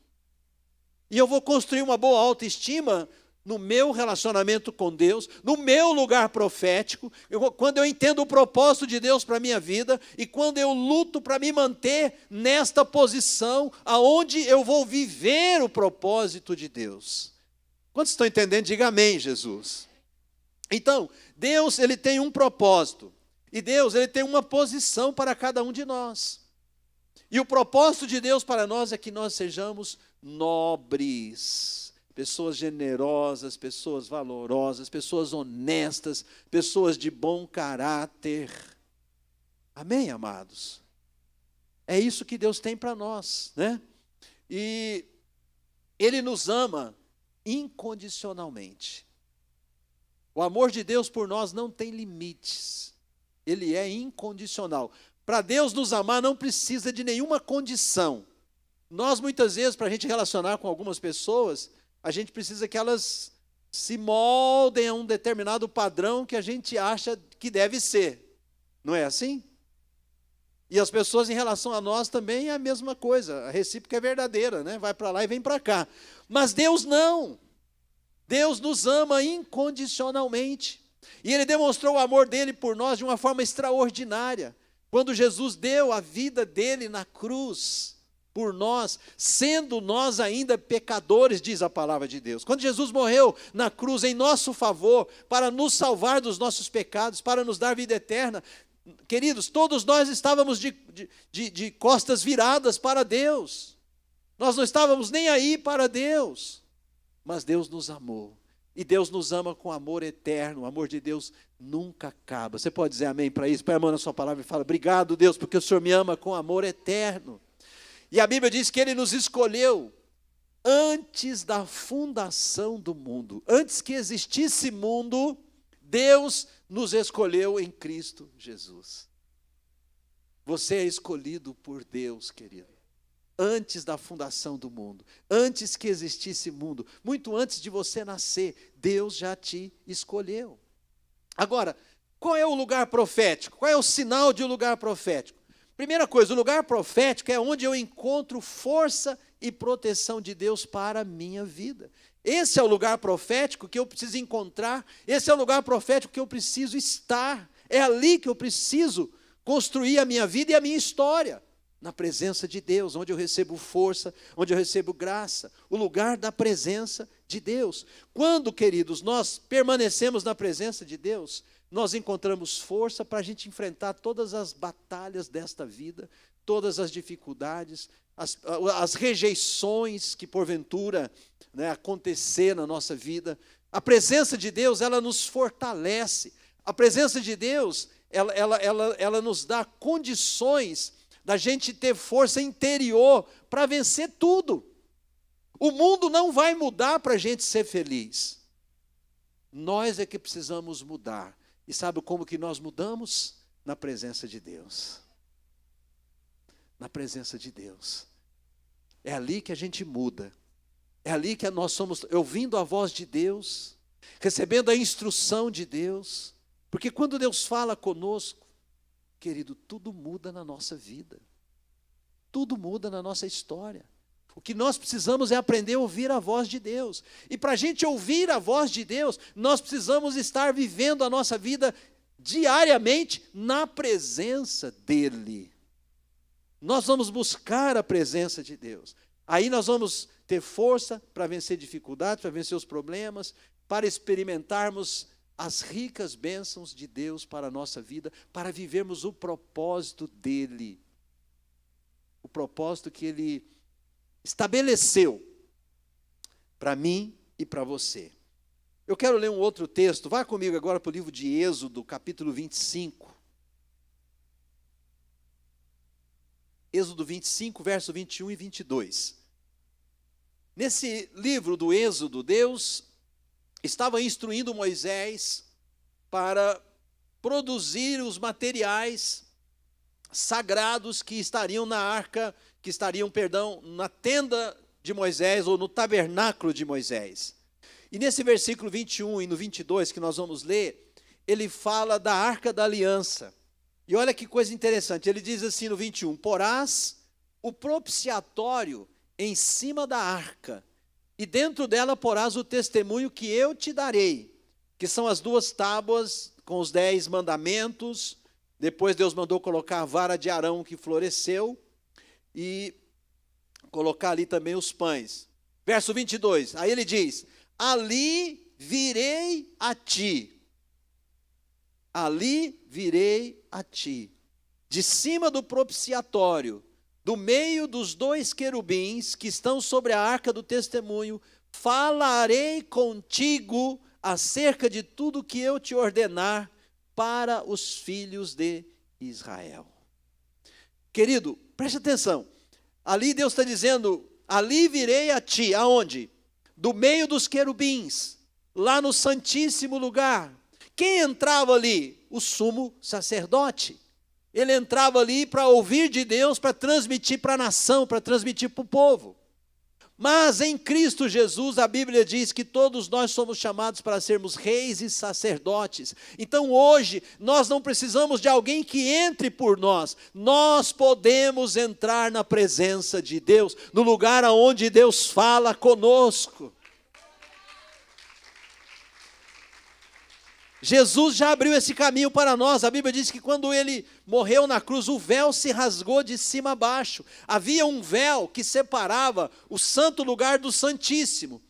E eu vou construir uma boa autoestima no meu relacionamento com Deus, no meu lugar profético, quando eu entendo o propósito de Deus para a minha vida, e quando eu luto para me manter nesta posição, aonde eu vou viver o propósito de Deus. Quantos estão entendendo? Diga amém, Jesus. Então, Deus, ele tem um propósito, e Deus, ele tem uma posição para cada um de nós. E o propósito de Deus para nós é que nós sejamos nobres, pessoas generosas, pessoas valorosas, pessoas honestas, pessoas de bom caráter. Amém, amados? É isso que Deus tem para nós, né? E Ele nos ama incondicionalmente. O amor de Deus por nós não tem limites. Ele é incondicional. Para Deus nos amar não precisa de nenhuma condição. Nós muitas vezes, para a gente relacionar com algumas pessoas, a gente precisa que elas se moldem a um determinado padrão que a gente acha que deve ser. Não é assim? E as pessoas em relação a nós também é a mesma coisa. A recíproca é verdadeira, né? Vai para lá e vem para cá. Mas Deus não. Deus nos ama incondicionalmente. E Ele demonstrou o amor dele por nós de uma forma extraordinária. Quando Jesus deu a vida dele na cruz por nós, sendo nós ainda pecadores, diz a palavra de Deus. Quando Jesus morreu na cruz em nosso favor, para nos salvar dos nossos pecados, para nos dar vida eterna, queridos, todos nós estávamos de costas viradas para Deus. Nós não estávamos nem aí para Deus. Mas Deus nos amou. E Deus nos ama com amor eterno. O amor de Deus nunca acaba. Você pode dizer amém para isso? Põe a mão na sua palavra e fala: obrigado, Deus, porque o Senhor me ama com amor eterno. E a Bíblia diz que Ele nos escolheu antes da fundação do mundo. Antes que existisse mundo, Deus nos escolheu em Cristo Jesus. Você é escolhido por Deus, querido. Antes da fundação do mundo, antes que existisse mundo, muito antes de você nascer, Deus já te escolheu. Agora, qual é o lugar profético? Qual é o sinal de um lugar profético? Primeira coisa, o lugar profético é onde eu encontro força e proteção de Deus para a minha vida. Esse é o lugar profético que eu preciso encontrar, esse é o lugar profético que eu preciso estar, é ali que eu preciso construir a minha vida e a minha história. Na presença de Deus, onde eu recebo força, onde eu recebo graça, o lugar da presença de Deus. Quando, queridos, nós permanecemos na presença de Deus, nós encontramos força para a gente enfrentar todas as batalhas desta vida, todas as dificuldades, as rejeições que porventura, né, acontecer na nossa vida. A presença de Deus, ela nos fortalece. A presença de Deus, ela nos dá condições da gente ter força interior para vencer tudo. O mundo não vai mudar para a gente ser feliz. Nós é que precisamos mudar. E sabe como que nós mudamos? Na presença de Deus. Na presença de Deus. É ali que a gente muda. É ali que nós somos, ouvindo a voz de Deus, recebendo a instrução de Deus. Porque quando Deus fala conosco, querido, tudo muda na nossa vida. Tudo muda na nossa história. O que nós precisamos é aprender a ouvir a voz de Deus. E para a gente ouvir a voz de Deus, nós precisamos estar vivendo a nossa vida diariamente na presença dEle. Nós vamos buscar a presença de Deus. Aí nós vamos ter força para vencer dificuldades, para vencer os problemas, para experimentarmos as ricas bênçãos de Deus para a nossa vida, para vivermos o propósito dEle. O propósito que Ele estabeleceu para mim e para você. Eu quero ler um outro texto. Vá comigo agora para o livro de Êxodo, capítulo 25. Êxodo 25, verso 21 e 22. Nesse livro do Êxodo, Deus estava instruindo Moisés para produzir os materiais sagrados que estariam na arca, na tenda de Moisés, ou no tabernáculo de Moisés. E nesse versículo 21 e no 22 que nós vamos ler, ele fala da arca da aliança. E olha que coisa interessante, ele diz assim no 21, porás o propiciatório em cima da arca, e dentro dela porás o testemunho que eu te darei, que são as 2 tábuas com os 10 mandamentos. Depois Deus mandou colocar a vara de Arão que floresceu, e colocar ali também os pães. Verso 22, aí ele diz, ali virei a ti, de cima do propiciatório, do meio dos 2 querubins que estão sobre a arca do testemunho, falarei contigo acerca de tudo que eu te ordenar para os filhos de Israel. Querido, preste atenção. Ali Deus está dizendo, ali virei a ti, aonde? Do meio dos querubins, lá no santíssimo lugar. Quem entrava ali? O sumo sacerdote. Ele entrava ali para ouvir de Deus, para transmitir para a nação, para transmitir para o povo. Mas em Cristo Jesus, a Bíblia diz que todos nós somos chamados para sermos reis e sacerdotes. Então hoje, nós não precisamos de alguém que entre por nós. Nós podemos entrar na presença de Deus, no lugar onde Deus fala conosco. Jesus já abriu esse caminho para nós. A Bíblia diz que quando ele morreu na cruz, o véu se rasgou de cima a baixo. Havia um véu que separava o santo lugar do santíssimo.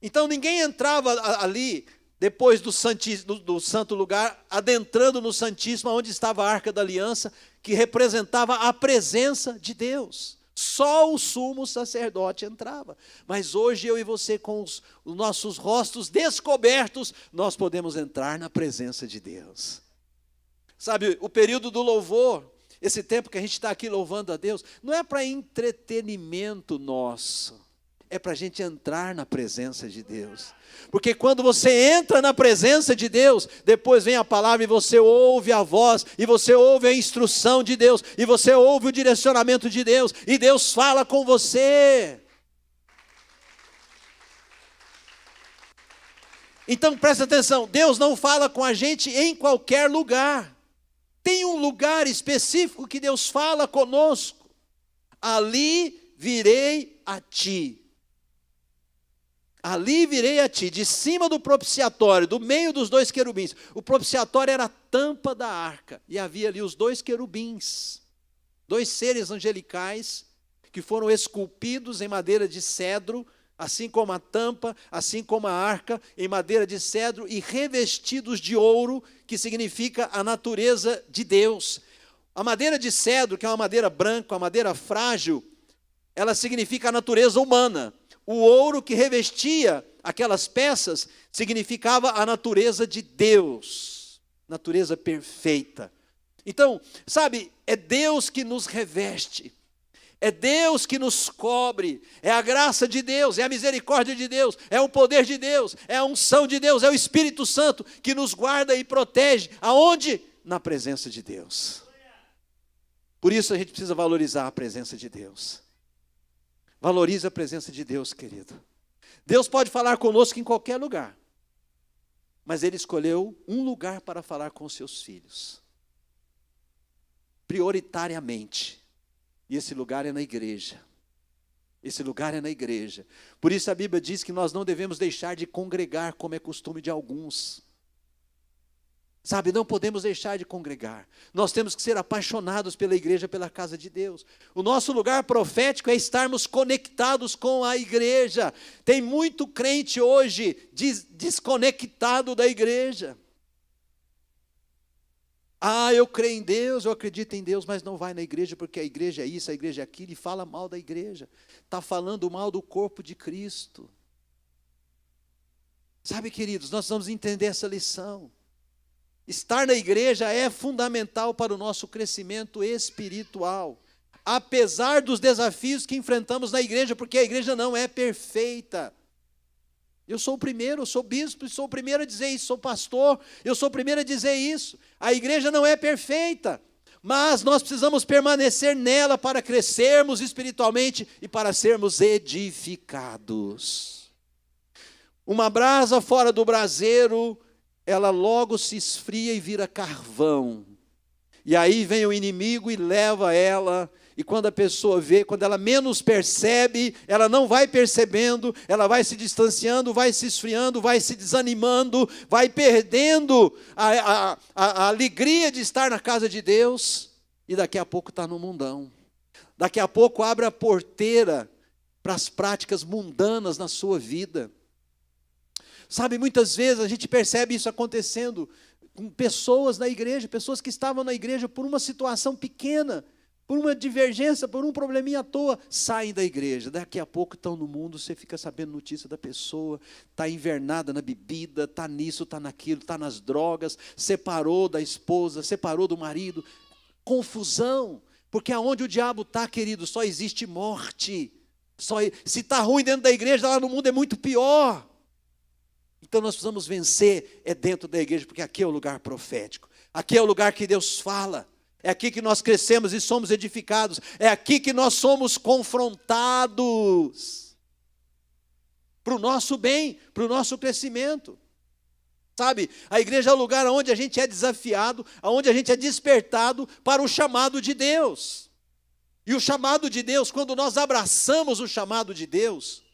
Então ninguém entrava ali, depois do santo lugar, adentrando no santíssimo, onde estava a arca da aliança, que representava a presença de Deus. Só o sumo sacerdote entrava. Mas hoje eu e você, com os nossos rostos descobertos, nós podemos entrar na presença de Deus. Sabe, o período do louvor, esse tempo que a gente está aqui louvando a Deus, não é para entretenimento nosso, é para a gente entrar na presença de Deus. Porque quando você entra na presença de Deus, depois vem a palavra e você ouve a voz, e você ouve a instrução de Deus, e você ouve o direcionamento de Deus, e Deus fala com você. Então presta atenção, Deus não fala com a gente em qualquer lugar. Tem um lugar específico que Deus fala conosco. Ali virei a ti. Ali virei a ti, de cima do propiciatório, do meio dos 2 querubins. O propiciatório era a tampa da arca, e havia ali os 2 querubins, 2 seres angelicais, que foram esculpidos em madeira de cedro, assim como a tampa, assim como a arca, em madeira de cedro, e revestidos de ouro, que significa a natureza de Deus. A madeira de cedro, que é uma madeira branca, uma madeira frágil, ela significa a natureza humana. O ouro que revestia aquelas peças significava a natureza de Deus, natureza perfeita. Então, sabe, é Deus que nos reveste, é Deus que nos cobre, é a graça de Deus, é a misericórdia de Deus, é o poder de Deus, é a unção de Deus, é o Espírito Santo que nos guarda e protege. Aonde? Na presença de Deus. Por isso a gente precisa valorizar a presença de Deus. Valorize a presença de Deus, querido. Deus pode falar conosco em qualquer lugar, mas Ele escolheu um lugar para falar com os seus filhos, prioritariamente, e esse lugar é na igreja. Esse lugar é na igreja. Por isso a Bíblia diz que nós não devemos deixar de congregar, como é costume de alguns. Sabe, não podemos deixar de congregar. Nós temos que ser apaixonados pela igreja, pela casa de Deus. O nosso lugar profético é estarmos conectados com a igreja. Tem muito crente hoje desconectado da igreja. Ah, eu creio em Deus, eu acredito em Deus, mas não vai na igreja porque a igreja é isso, a igreja é aquilo, e fala mal da igreja. Está falando mal do corpo de Cristo. Sabe, queridos, nós vamos entender essa lição. Estar na igreja é fundamental para o nosso crescimento espiritual, apesar dos desafios que enfrentamos na igreja, porque a igreja não é perfeita. Eu sou o primeiro, eu sou bispo, e sou o primeiro a dizer isso, sou pastor, eu sou o primeiro a dizer isso. A igreja não é perfeita, mas nós precisamos permanecer nela para crescermos espiritualmente e para sermos edificados. Uma brasa fora do braseiro, ela logo se esfria e vira carvão. E aí vem o inimigo e leva ela. E quando a pessoa vê, quando ela menos percebe, ela não vai percebendo, ela vai se distanciando, vai se esfriando, vai se desanimando, vai perdendo a alegria de estar na casa de Deus. E daqui a pouco está no mundão. Daqui a pouco abre a porteira para as práticas mundanas na sua vida. Sabe, muitas vezes a gente percebe isso acontecendo com pessoas na igreja, pessoas que estavam na igreja por uma situação pequena, por uma divergência, por um probleminha à toa, saem da igreja. Daqui a pouco estão no mundo, você fica sabendo notícia da pessoa, está invernada na bebida, está nisso, está naquilo, está nas drogas, separou da esposa, separou do marido. Confusão, porque aonde o diabo está, querido, só existe morte. Se está ruim dentro da igreja, lá no mundo é muito pior. Então nós precisamos vencer dentro da igreja, porque aqui é o lugar profético. Aqui é o lugar que Deus fala. É aqui que nós crescemos e somos edificados. É aqui que nós somos confrontados. Para o nosso bem, para o nosso crescimento. Sabe, a igreja é o lugar onde a gente é desafiado, onde a gente é despertado para o chamado de Deus. E o chamado de Deus, quando nós abraçamos o chamado de Deus,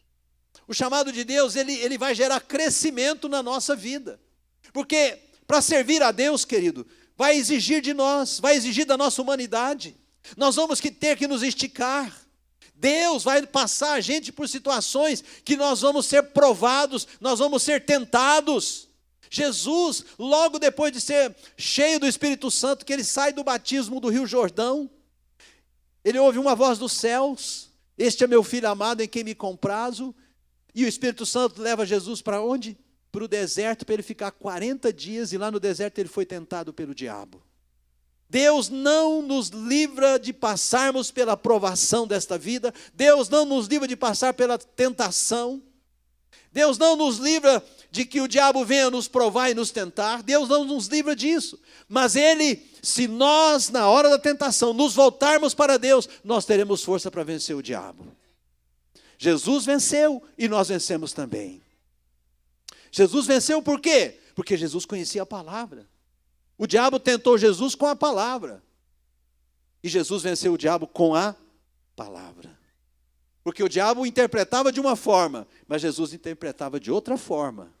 ele vai gerar crescimento na nossa vida. Porque para servir a Deus, querido, vai exigir de nós, vai exigir da nossa humanidade. Nós vamos ter que nos esticar. Deus vai passar a gente por situações que nós vamos ser provados, nós vamos ser tentados. Jesus, logo depois de ser cheio do Espírito Santo, que ele sai do batismo do Rio Jordão, ele ouve uma voz dos céus: este é meu filho amado em quem me comprazo. E o Espírito Santo leva Jesus para onde? Para o deserto, para ele ficar 40 dias, e lá no deserto ele foi tentado pelo diabo. Deus não nos livra de passarmos pela provação desta vida, Deus não nos livra de passar pela tentação, Deus não nos livra de que o diabo venha nos provar e nos tentar, Deus não nos livra disso, mas Ele, se nós na hora da tentação nos voltarmos para Deus, nós teremos força para vencer o diabo. Jesus venceu e nós vencemos também. Jesus venceu por quê? Porque Jesus conhecia a palavra. O diabo tentou Jesus com a palavra. E Jesus venceu o diabo com a palavra. Porque o diabo interpretava de uma forma, mas Jesus interpretava de outra forma.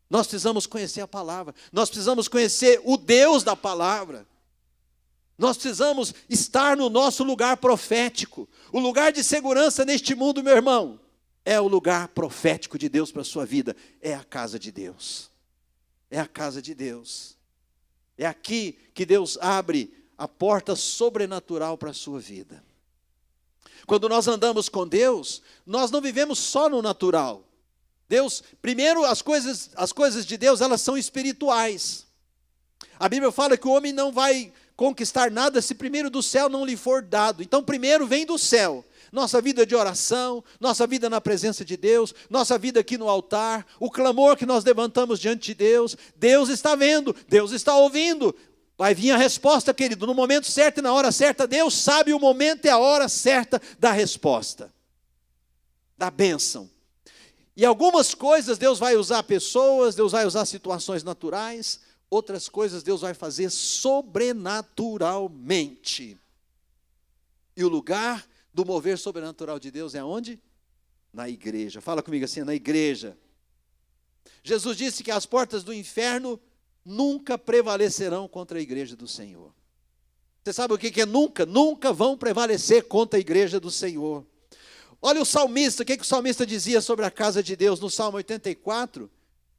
Nós precisamos conhecer a palavra. Nós precisamos conhecer o Deus da palavra. Nós precisamos estar no nosso lugar profético. O lugar de segurança neste mundo, meu irmão, é o lugar profético de Deus para a sua vida. É a casa de Deus. É a casa de Deus. É aqui que Deus abre a porta sobrenatural para a sua vida. Quando nós andamos com Deus, nós não vivemos só no natural. Deus, primeiro, as coisas de Deus, elas são espirituais. A Bíblia fala que o homem não vai conquistar nada se primeiro do céu não lhe for dado. Então primeiro vem do céu. Nossa vida de oração, nossa vida na presença de Deus, nossa vida aqui no altar, o clamor que nós levantamos diante de Deus. Deus está vendo, Deus está ouvindo. Vai vir a resposta, querido, no momento certo e na hora certa. Deus sabe o momento e a hora certa da resposta, da bênção. E algumas coisas Deus vai usar pessoas, Deus vai usar situações naturais. Outras coisas Deus vai fazer sobrenaturalmente. E o lugar do mover sobrenatural de Deus é onde? Na igreja. Fala comigo assim, na igreja. Jesus disse que as portas do inferno nunca prevalecerão contra a igreja do Senhor. Você sabe o que é nunca? Nunca vão prevalecer contra a igreja do Senhor. Olha o salmista, o que o salmista dizia sobre a casa de Deus no Salmo 84?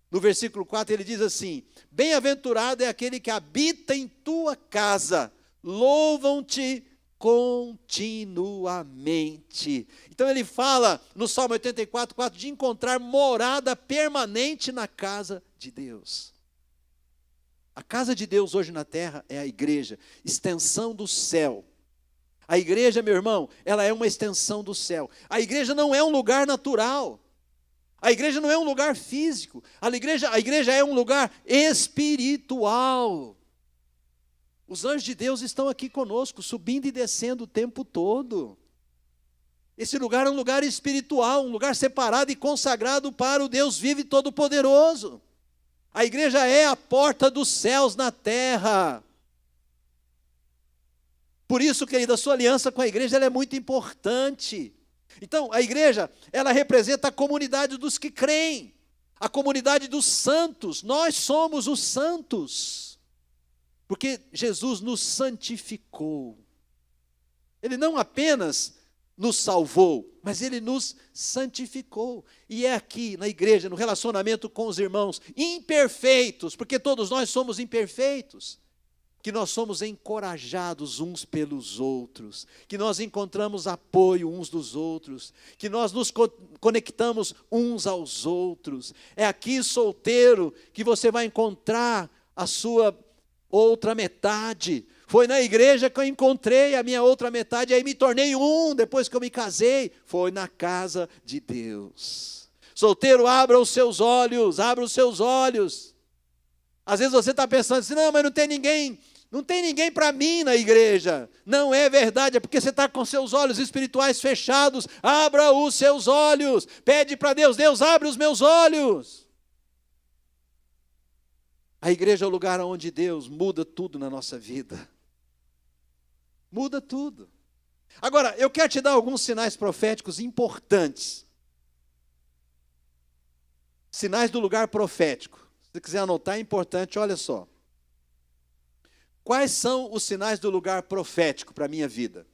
No versículo 4 ele diz assim: bem-aventurado é aquele que habita em tua casa, louvam-te continuamente. Então ele fala no Salmo 84:4 de encontrar morada permanente na casa de Deus. A casa de Deus hoje na terra é a igreja, extensão do céu. A igreja, meu irmão, ela é uma extensão do céu. A igreja não é um lugar natural. A igreja não é um lugar físico. A igreja é um lugar espiritual. Os anjos de Deus estão aqui conosco, subindo e descendo o tempo todo. Esse lugar é um lugar espiritual, um lugar separado e consagrado para o Deus vivo e todo-poderoso. A igreja é a porta dos céus na terra. Por isso, querida, a sua aliança com a igreja ela é muito importante. Então, a igreja, ela representa a comunidade dos que creem, a comunidade dos santos. Nós somos os santos. Porque Jesus nos santificou. Ele não apenas nos salvou, mas Ele nos santificou. E é aqui, na igreja, no relacionamento com os irmãos, imperfeitos, porque todos nós somos imperfeitos, que nós somos encorajados uns pelos outros, que nós encontramos apoio uns dos outros, que nós nos conectamos uns aos outros. É aqui, solteiro, que você vai encontrar a sua outra metade. Foi na igreja que eu encontrei a minha outra metade, aí me tornei um depois que eu me casei. Foi na casa de Deus. Solteiro, abra os seus olhos, abra os seus olhos. Às vezes você está pensando assim, não, mas não tem ninguém para mim na igreja. Não é verdade, é porque você está com seus olhos espirituais fechados. Abra os seus olhos, pede para Deus, Deus abre os meus olhos. A igreja é o lugar onde Deus muda tudo na nossa vida. Muda tudo. Agora, eu quero te dar alguns sinais proféticos importantes. Sinais do lugar profético. Se você quiser anotar, é importante, olha só. Quais são os sinais do lugar profético para a minha vida?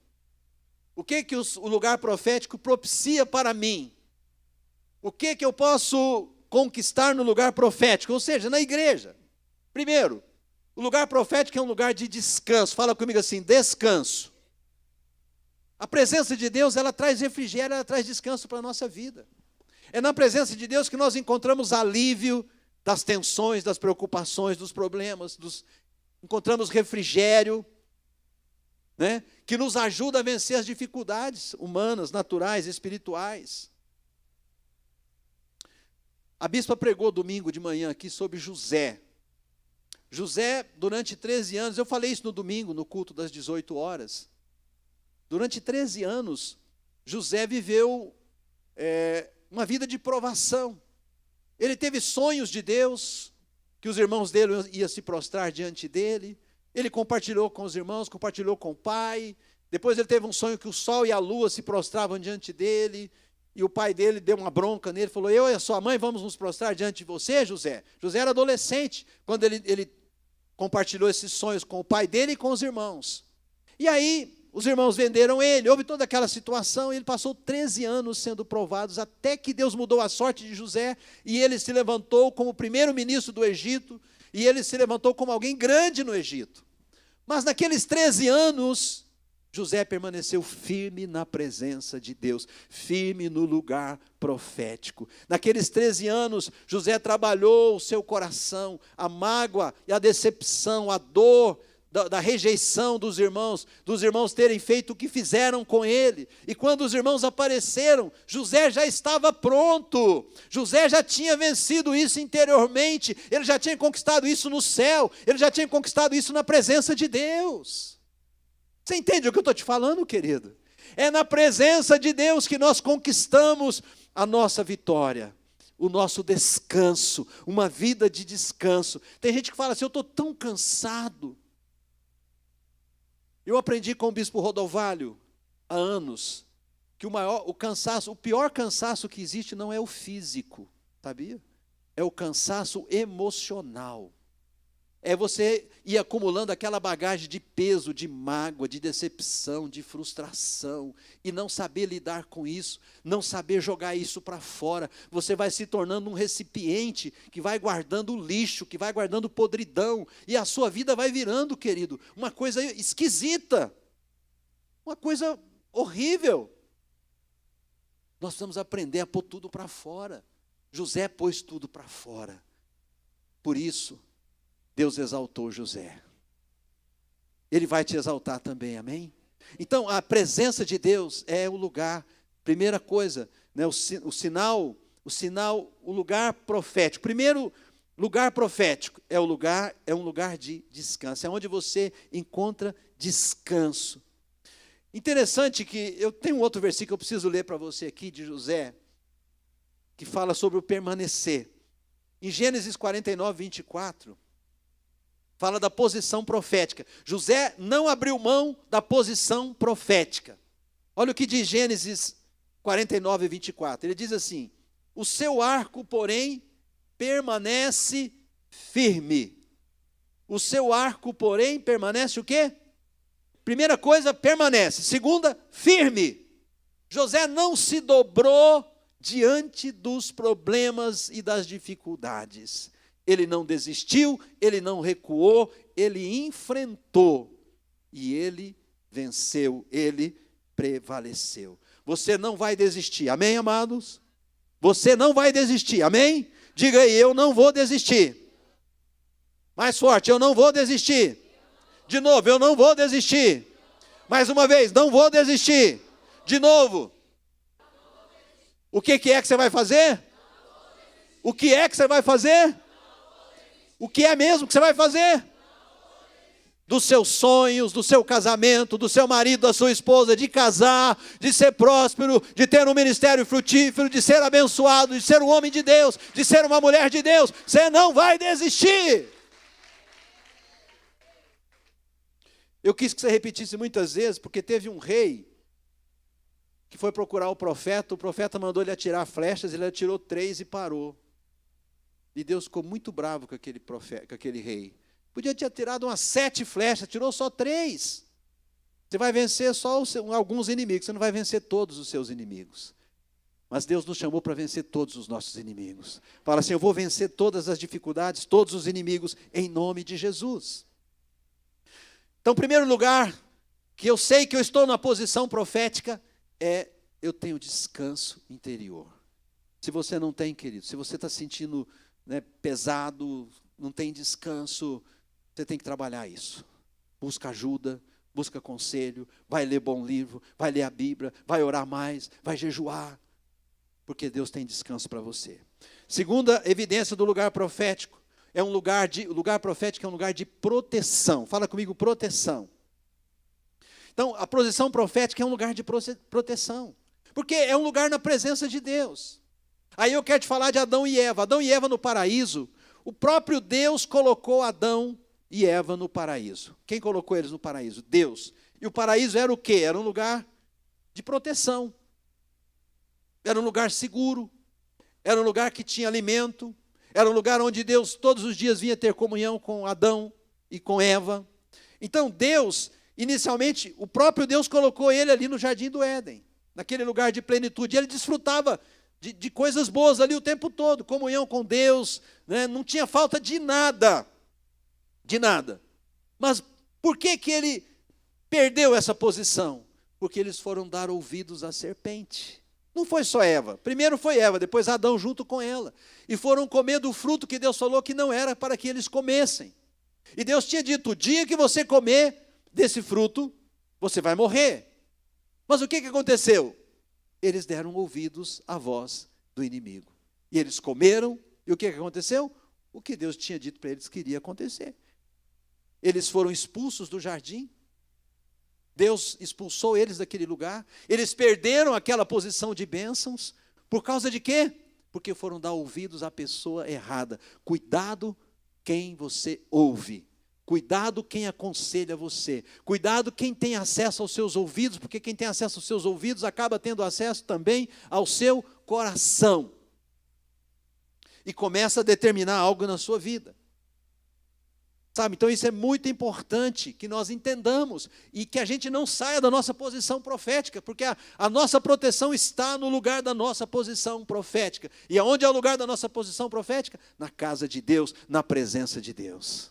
O que o lugar profético propicia para mim? O que eu posso conquistar no lugar profético? Ou seja, na igreja. Primeiro, o lugar profético é um lugar de descanso. Fala comigo assim, descanso. A presença de Deus, ela traz refrigério, ela traz descanso para a nossa vida. É na presença de Deus que nós encontramos alívio das tensões, das preocupações, dos problemas, encontramos refrigério, né, que nos ajuda a vencer as dificuldades humanas, naturais, espirituais. A bispa pregou domingo de manhã aqui sobre José. José, durante 13 anos, eu falei isso no domingo, no culto das 18 horas. Durante 13 anos, José viveu uma vida de provação. Ele teve sonhos de Deus, que os irmãos dele iam se prostrar diante dele. Ele compartilhou com os irmãos, compartilhou com o pai. Depois ele teve um sonho que o sol e a lua se prostravam diante dele. E o pai dele deu uma bronca nele, falou, eu e a sua mãe vamos nos prostrar diante de você, José. José era adolescente, quando ele compartilhou esses sonhos com o pai dele e com os irmãos. E aí, os irmãos venderam ele, houve toda aquela situação, e ele passou 13 anos sendo provados, até que Deus mudou a sorte de José, e ele se levantou como primeiro-ministro do Egito, e ele se levantou como alguém grande no Egito. Mas naqueles 13 anos, José permaneceu firme na presença de Deus, firme no lugar profético. Naqueles 13 anos, José trabalhou o seu coração, a mágoa e a decepção, a dor da rejeição dos irmãos terem feito o que fizeram com ele. E quando os irmãos apareceram, José já estava pronto. José já tinha vencido isso interiormente, ele já tinha conquistado isso no céu, ele já tinha conquistado isso na presença de Deus. Você entende o que eu estou te falando, querido? É na presença de Deus que nós conquistamos a nossa vitória, o nosso descanso, uma vida de descanso. Tem gente que fala assim, eu estou tão cansado. Eu aprendi com o bispo Rodovalho há anos que o pior cansaço que existe não é o físico, sabia? É o cansaço emocional. É você ir acumulando aquela bagagem de peso, de mágoa, de decepção, de frustração, e não saber lidar com isso, não saber jogar isso para fora. Você vai se tornando um recipiente que vai guardando lixo, que vai guardando podridão, e a sua vida vai virando, querido, uma coisa esquisita. uma coisa horrível. Nós precisamos aprender a pôr tudo para fora. José pôs tudo para fora. Por isso, Deus exaltou José. Ele vai te exaltar também, amém? Então, a presença de Deus é o lugar, primeira coisa, né, o lugar profético. Primeiro lugar profético é um lugar de descanso, é onde você encontra descanso. Interessante que eu tenho um outro versículo que eu preciso ler para você aqui, de José, que fala sobre o permanecer. Em Gênesis 49, 24, fala da posição profética. José não abriu mão da posição profética. Olha o que diz Gênesis 49, 24. Ele diz assim: o seu arco, porém, permanece firme. O seu arco, porém, permanece o quê? Primeira coisa, permanece. Segunda, firme. José não se dobrou diante dos problemas e das dificuldades. Ele não desistiu, ele não recuou, ele enfrentou. E ele venceu, ele prevaleceu. Você não vai desistir, amém, amados? Você não vai desistir, amém? Diga aí, eu não vou desistir. Mais forte, eu não vou desistir. De novo, eu não vou desistir. Mais uma vez, não vou desistir. De novo. O que é que você vai fazer? O que é que você vai fazer? O que é mesmo que você vai fazer? Dos seus sonhos, do seu casamento, do seu marido, da sua esposa, de casar, de ser próspero, de ter um ministério frutífero, de ser abençoado, de ser um homem de Deus, de ser uma mulher de Deus. Você não vai desistir. Eu quis que você repetisse muitas vezes, porque teve um rei que foi procurar o profeta mandou ele atirar flechas, ele atirou 3 e parou. E Deus ficou muito bravo com aquele rei. Podia ter atirado umas 7 flechas, tirou só 3. Você vai vencer só alguns inimigos, você não vai vencer todos os seus inimigos. Mas Deus nos chamou para vencer todos os nossos inimigos. Fala assim, eu vou vencer todas as dificuldades, todos os inimigos, em nome de Jesus. Então, primeiro lugar, que eu sei que eu estou na posição profética, eu tenho descanso interior. Se você não tem, querido, se você está sentindo pesado, não tem descanso, você tem que trabalhar isso. Busca ajuda, busca conselho, vai ler bom livro, vai ler a Bíblia, vai orar mais, vai jejuar, porque Deus tem descanso para você. Segunda evidência do lugar profético, o lugar profético é um lugar de proteção. Fala comigo, proteção. Então, a posição profética é um lugar de proteção, porque é um lugar na presença de Deus. Aí eu quero te falar de Adão e Eva. Adão e Eva no paraíso, o próprio Deus colocou Adão e Eva no paraíso. Quem colocou eles no paraíso? Deus. E o paraíso era o quê? Era um lugar de proteção. Era um lugar seguro. Era um lugar que tinha alimento. Era um lugar onde Deus todos os dias vinha ter comunhão com Adão e com Eva. Então Deus, inicialmente, o próprio Deus colocou ele ali no Jardim do Éden, naquele lugar de plenitude. Ele desfrutava de coisas boas ali o tempo todo, comunhão com Deus, não tinha falta de nada. De nada. Mas por que ele perdeu essa posição? Porque eles foram dar ouvidos à serpente. Não foi só Eva. Primeiro foi Eva, depois Adão junto com ela. E foram comer do fruto que Deus falou que não era para que eles comessem. E Deus tinha dito, o dia que você comer desse fruto, você vai morrer. Mas o que aconteceu? Eles deram ouvidos à voz do inimigo. E eles comeram, e o que aconteceu? O que Deus tinha dito para eles que iria acontecer. Eles foram expulsos do jardim. Deus expulsou eles daquele lugar. Eles perderam aquela posição de bênçãos. Por causa de quê? Porque foram dar ouvidos à pessoa errada. Cuidado quem você ouve. Cuidado quem aconselha você. Cuidado quem tem acesso aos seus ouvidos, porque quem tem acesso aos seus ouvidos acaba tendo acesso também ao seu coração. E começa a determinar algo na sua vida. Sabe, então isso é muito importante que nós entendamos e que a gente não saia da nossa posição profética, porque a nossa proteção está no lugar da nossa posição profética. E aonde é o lugar da nossa posição profética? Na casa de Deus, na presença de Deus.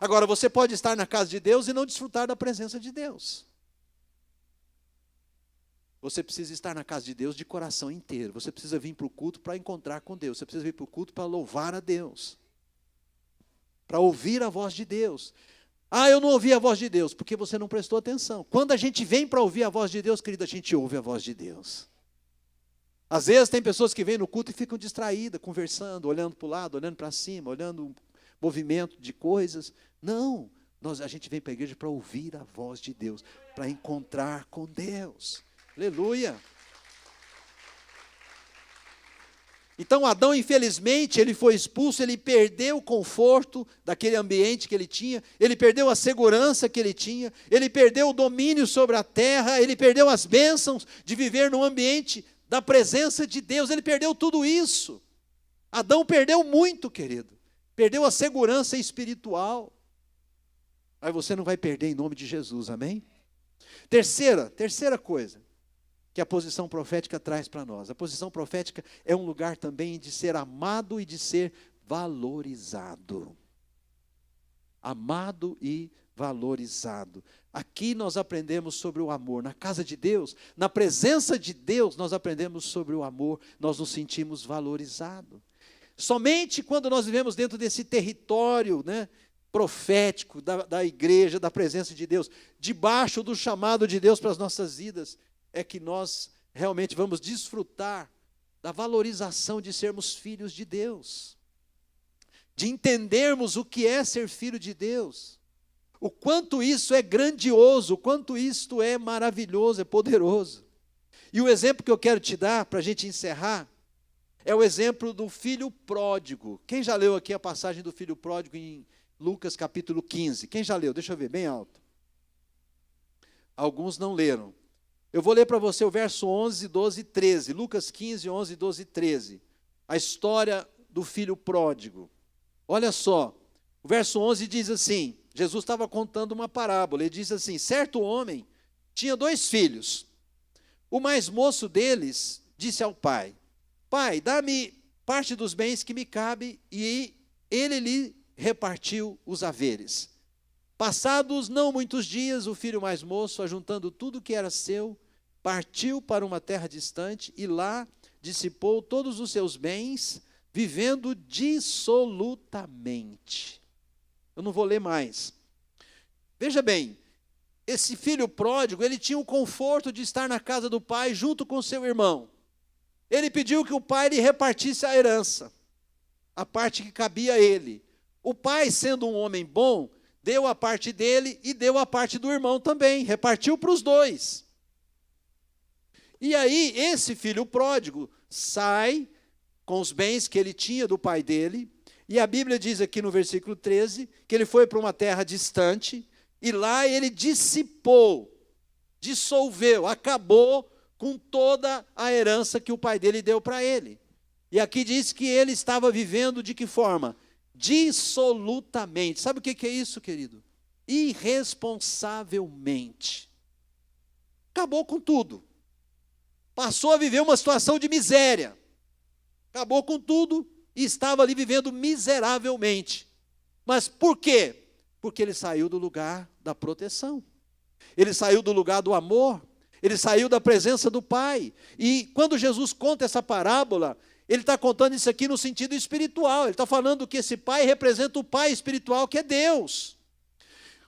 Agora, você pode estar na casa de Deus e não desfrutar da presença de Deus. Você precisa estar na casa de Deus de coração inteiro. Você precisa vir para o culto para encontrar com Deus. Você precisa vir para o culto para louvar a Deus. Para ouvir a voz de Deus. Ah, eu não ouvi a voz de Deus, porque você não prestou atenção. Quando a gente vem para ouvir a voz de Deus, querido, a gente ouve a voz de Deus. Às vezes tem pessoas que vêm no culto e ficam distraídas, conversando, olhando para o lado, olhando para cima, olhando o movimento de coisas. Não, a gente vem para a igreja para ouvir a voz de Deus, para encontrar com Deus. Aleluia. Então Adão, infelizmente, ele foi expulso, ele perdeu o conforto daquele ambiente que ele tinha, ele perdeu a segurança que ele tinha, ele perdeu o domínio sobre a terra, ele perdeu as bênçãos de viver num ambiente da presença de Deus, ele perdeu tudo isso. Adão perdeu muito, querido, perdeu a segurança espiritual. Aí você não vai perder em nome de Jesus, amém? Terceira coisa que a posição profética traz para nós. A posição profética é um lugar também de ser amado e de ser valorizado. Amado e valorizado. Aqui nós aprendemos sobre o amor. Na casa de Deus, na presença de Deus, nós aprendemos sobre o amor, nós nos sentimos valorizados. Somente quando nós vivemos dentro desse território, profético da igreja, da presença de Deus, debaixo do chamado de Deus para as nossas vidas, é que nós realmente vamos desfrutar da valorização de sermos filhos de Deus, de entendermos o que é ser filho de Deus, o quanto isso é grandioso, o quanto isto é maravilhoso, é poderoso. E o exemplo que eu quero te dar, para a gente encerrar, é o exemplo do filho pródigo. Quem já leu aqui a passagem do filho pródigo em Lucas capítulo 15? Quem já leu? Deixa eu ver, bem alto. Alguns não leram. Eu vou ler para você o verso 11, 12 e 13. Lucas 15, 11, 12 e 13. A história do filho pródigo. Olha só, o verso 11 diz assim, Jesus estava contando uma parábola. Ele diz assim, certo homem tinha 2 filhos. O mais moço deles disse ao pai, pai, dá-me parte dos bens que me cabe, e ele lhe repartiu os haveres. Passados não muitos dias, o filho mais moço, ajuntando tudo que era seu, partiu para uma terra distante e lá dissipou todos os seus bens, vivendo dissolutamente. Eu não vou ler mais. Veja bem, esse filho pródigo, ele tinha o conforto de estar na casa do pai junto com seu irmão. Ele pediu que o pai lhe repartisse a herança, a parte que cabia a ele. O pai, sendo um homem bom, deu a parte dele e deu a parte do irmão também, repartiu para os 2. E aí, esse filho pródigo sai com os bens que ele tinha do pai dele, e a Bíblia diz aqui no versículo 13, que ele foi para uma terra distante, e lá ele dissipou, dissolveu, acabou com toda a herança que o pai dele deu para ele. E aqui diz que ele estava vivendo de que forma? Dissolutamente. Sabe o que é isso, querido? Irresponsavelmente. Acabou com tudo. Passou a viver uma situação de miséria. Acabou com tudo e estava ali vivendo miseravelmente. Mas por quê? Porque ele saiu do lugar da proteção. Ele saiu do lugar do amor. Ele saiu da presença do Pai. E quando Jesus conta essa parábola, ele está contando isso aqui no sentido espiritual. Ele está falando que esse pai representa o Pai espiritual, que é Deus.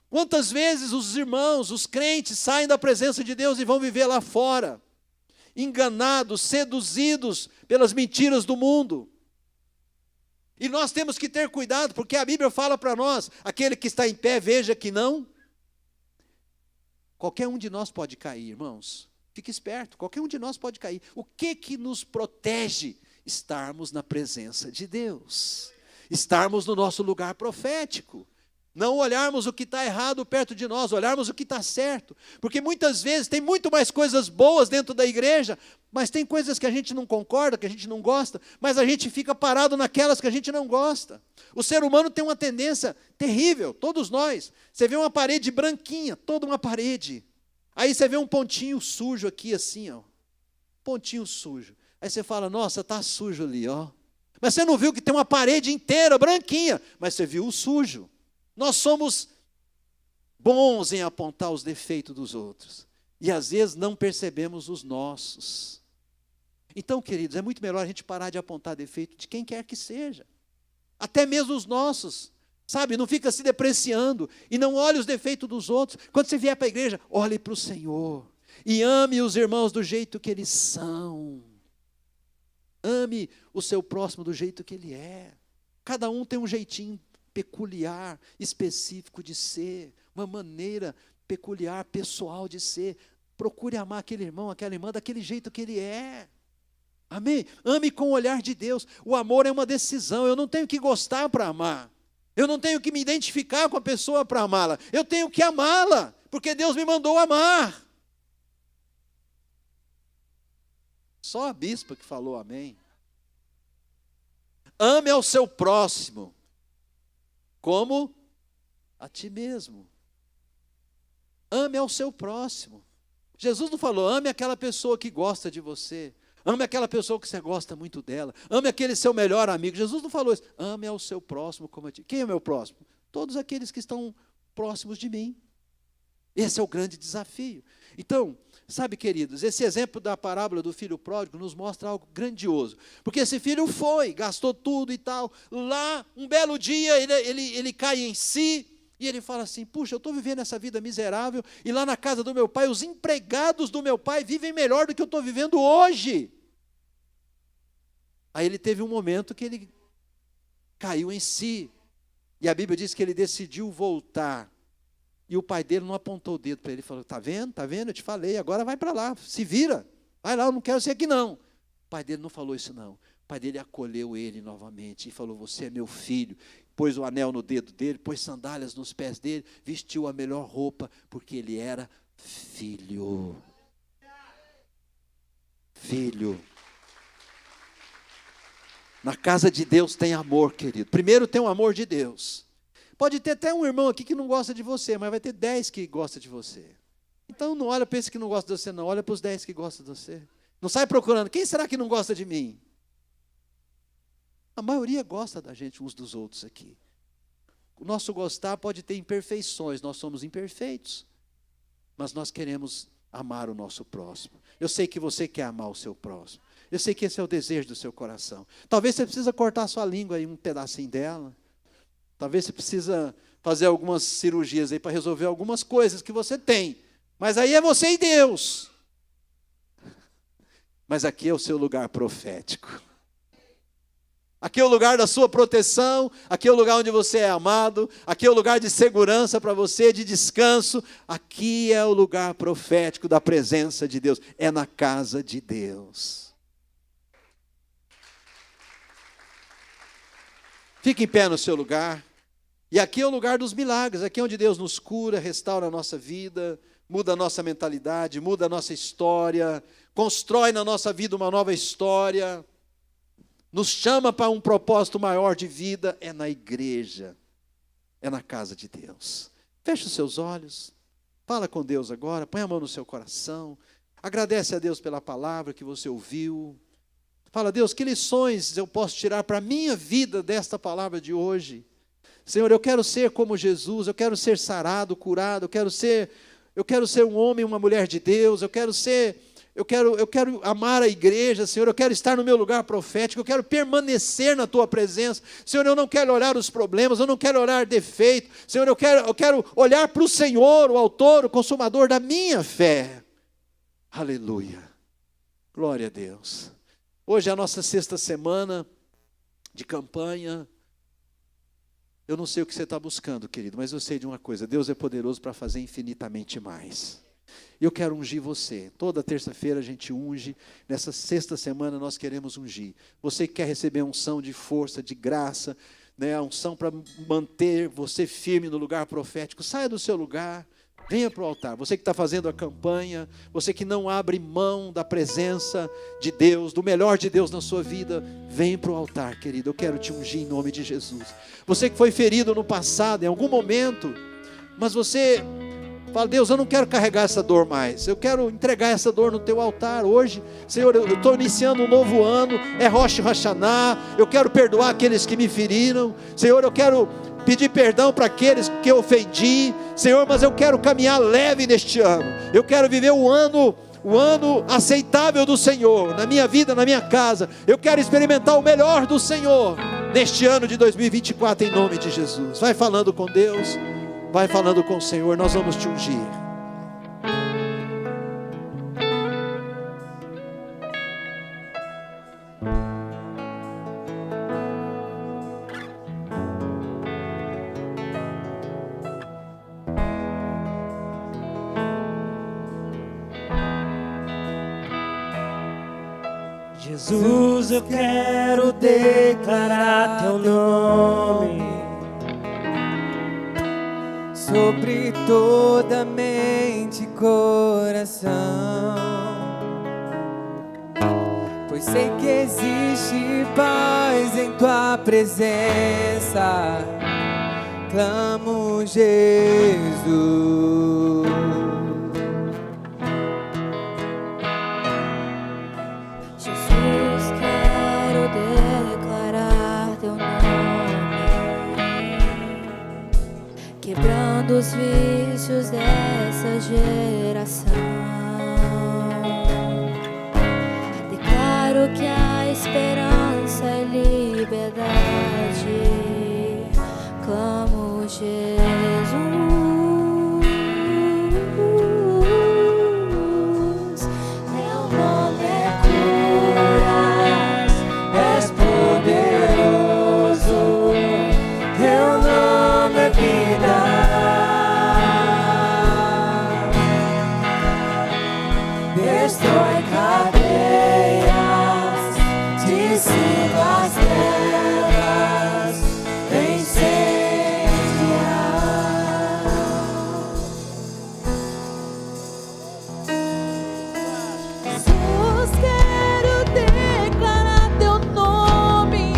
Quantas vezes os irmãos, os crentes, saem da presença de Deus e vão viver lá fora, enganados, seduzidos pelas mentiras do mundo. E nós temos que ter cuidado, porque a Bíblia fala para nós, aquele que está em pé, veja que não. Qualquer um de nós pode cair, irmãos. Fique esperto, qualquer um de nós pode cair. O que nos protege? Estarmos na presença de Deus. Estarmos no nosso lugar profético. Não olharmos o que está errado perto de nós, olharmos o que está certo. Porque muitas vezes tem muito mais coisas boas dentro da igreja, mas tem coisas que a gente não concorda, que a gente não gosta, mas a gente fica parado naquelas que a gente não gosta. O ser humano tem uma tendência terrível, todos nós. Você vê uma parede branquinha, toda uma parede. Aí você vê um pontinho sujo aqui assim, ó. Pontinho sujo. Aí você fala, nossa, está sujo ali, ó. Mas você não viu que tem uma parede inteira branquinha, mas você viu o sujo. Nós somos bons em apontar os defeitos dos outros. E às vezes não percebemos os nossos. Então, queridos, é muito melhor a gente parar de apontar defeito de quem quer que seja. Até mesmo os nossos. Sabe, não fica se depreciando e não olhe os defeitos dos outros. Quando você vier para a igreja, olhe para o Senhor e ame os irmãos do jeito que eles são. Ame o seu próximo do jeito que ele é. Cada um tem um jeitinho peculiar, específico de ser, uma maneira peculiar, pessoal de ser. Procure amar aquele irmão, aquela irmã daquele jeito que ele é. Amém? Ame com o olhar de Deus. O amor é uma decisão. Eu não tenho que gostar para amar. Eu não tenho que me identificar com a pessoa para amá-la. Eu tenho que amá-la, porque Deus me mandou amar. Só a bispa que falou amém. Ame ao seu próximo, como a ti mesmo. Ame ao seu próximo. Jesus não falou, ame aquela pessoa que gosta de você. Ame aquela pessoa que você gosta muito dela. Ame aquele seu melhor amigo. Jesus não falou isso. Ame ao seu próximo como a ti. Quem é o meu próximo? Todos aqueles que estão próximos de mim. Esse é o grande desafio. Então, sabe, queridos, esse exemplo da parábola do filho pródigo nos mostra algo grandioso. Porque esse filho foi, gastou tudo e tal. Lá, um belo dia, ele cai em si. E ele fala assim, puxa, eu estou vivendo essa vida miserável. E lá na casa do meu pai, os empregados do meu pai vivem melhor do que eu estou vivendo hoje. Aí ele teve um momento que ele caiu em si. E a Bíblia diz que ele decidiu voltar. E o pai dele não apontou o dedo para ele. Ele falou, tá vendo? Eu te falei, agora vai para lá, se vira. Vai lá, eu não quero ser aqui não. O pai dele não falou isso não. O pai dele acolheu ele novamente e falou, você é meu filho. Pôs o anel no dedo dele, pôs sandálias nos pés dele, vestiu a melhor roupa, porque ele era filho. Filho. Na casa de Deus tem amor, querido. Primeiro tem o amor de Deus. Pode ter até um irmão aqui que não gosta de você, mas vai ter 10 que gostam de você. Então não olha para esse que não gosta de você, não. Olha para os 10 que gostam de você. Não sai procurando, quem será que não gosta de mim? A maioria gosta da gente uns dos outros aqui. O nosso gostar pode ter imperfeições, nós somos imperfeitos. Mas nós queremos amar o nosso próximo. Eu sei que você quer amar o seu próximo. Eu sei que esse é o desejo do seu coração. Talvez você precisa cortar a sua língua aí, um pedacinho dela. Talvez você precisa fazer algumas cirurgias aí para resolver algumas coisas que você tem. Mas aí é você e Deus. Mas aqui é o seu lugar profético. Aqui é o lugar da sua proteção, aqui é o lugar onde você é amado, aqui é o lugar de segurança para você, de descanso. Aqui é o lugar profético da presença de Deus. É na casa de Deus. Fique em pé no seu lugar. E aqui é o lugar dos milagres. Aqui é onde Deus nos cura, restaura a nossa vida, muda a nossa mentalidade, muda a nossa história, constrói na nossa vida uma nova história, nos chama para um propósito maior de vida. É na igreja, é na casa de Deus. Feche os seus olhos, fala com Deus agora, põe a mão no seu coração, agradece a Deus pela palavra que você ouviu. Fala, Deus, que lições eu posso tirar para a minha vida desta palavra de hoje? Senhor, eu quero ser como Jesus, eu quero ser sarado, curado, eu quero ser um homem, uma mulher de Deus, eu quero amar a igreja, Senhor, eu quero estar no meu lugar profético, eu quero permanecer na Tua presença. Senhor, eu não quero olhar os problemas, eu não quero olhar defeito. Senhor, eu quero olhar para o Senhor, o autor, o consumador da minha fé. Aleluia. Glória a Deus. Hoje é a nossa 6ª semana de campanha. Eu não sei o que você está buscando, querido, mas eu sei de uma coisa: Deus é poderoso para fazer infinitamente mais. Eu quero ungir você. Toda terça-feira a gente unge. Nessa 6ª semana nós queremos ungir. Você que quer receber a unção de força, de graça, né, a unção para manter você firme no lugar profético, saia do seu lugar. Venha para o altar. Você que está fazendo a campanha, você que não abre mão da presença de Deus, do melhor de Deus na sua vida, vem para o altar, querido. Eu quero te ungir em nome de Jesus. Você que foi ferido no passado, em algum momento, mas você fala, Deus, eu não quero carregar essa dor mais. Eu quero entregar essa dor no teu altar hoje. Senhor, eu estou iniciando um novo ano. É Rosh Hashanah. Eu quero perdoar aqueles que me feriram. Senhor, eu quero pedir perdão para aqueles que eu ofendi, Senhor, mas eu quero caminhar leve neste ano, eu quero viver o ano aceitável do Senhor, na minha vida, na minha casa, eu quero experimentar o melhor do Senhor, neste ano de 2024, em nome de Jesus. Vai falando com Deus, vai falando com o Senhor, nós vamos te ungir. Jesus, eu quero declarar teu nome sobre toda mente e coração, pois sei que existe paz em tua presença. Clamo, Jesus. Quebrando os vícios dessa geração, declaro que há esperança e liberdade. Clamo, Jesus. Teu nome é cura, és poderoso. Teu nome é vida. Destrói cadeias, dissipa as trevas, incendia. Jesus, quero declarar teu nome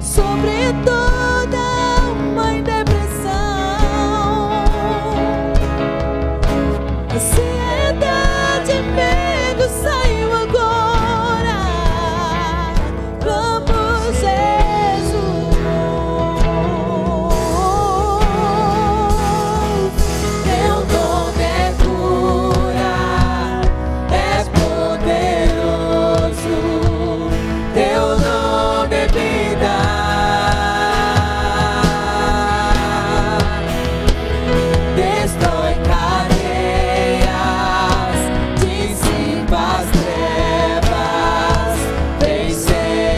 sobre toda uma depressão, ansiedade, medo, saiu agora. Clamo, Jesus. Teu nome é cura, és poderoso. Teu nome é vida. Destrói cadeias, dissipa as trevas, incendia.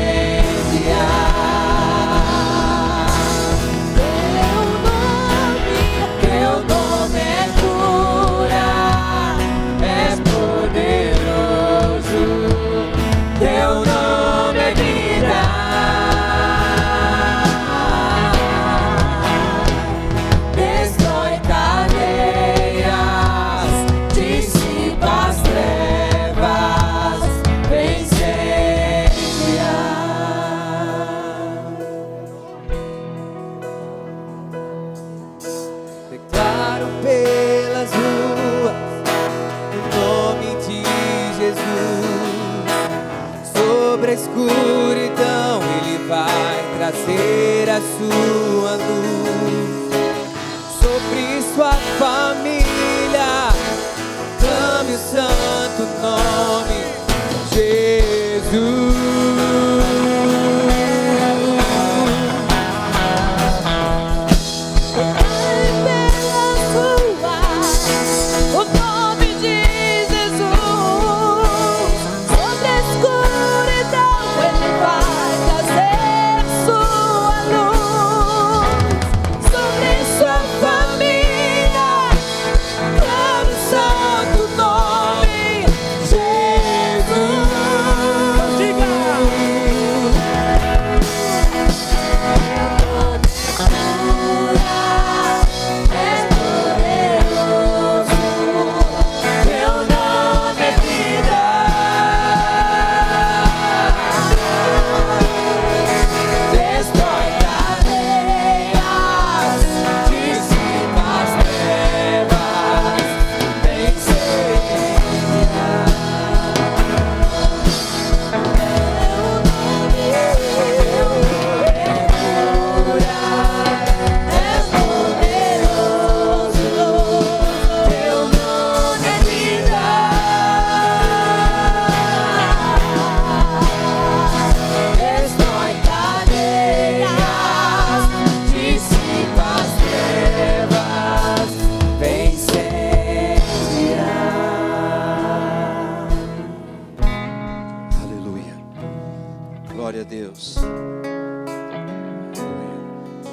Teu nome é cura, és poderoso. Teu nome é vida. Destrói cadeias, dissipa as trevas, incendia. Declaro pelas ruas o nome de Jesus. Sobre a escuridão Ele vai trazer a sua luz. Sobre sua família clame o santo nome Jesus. O nome de Jesus, sobre a escuridão Ele vai trazer sua luz. Glória a Deus.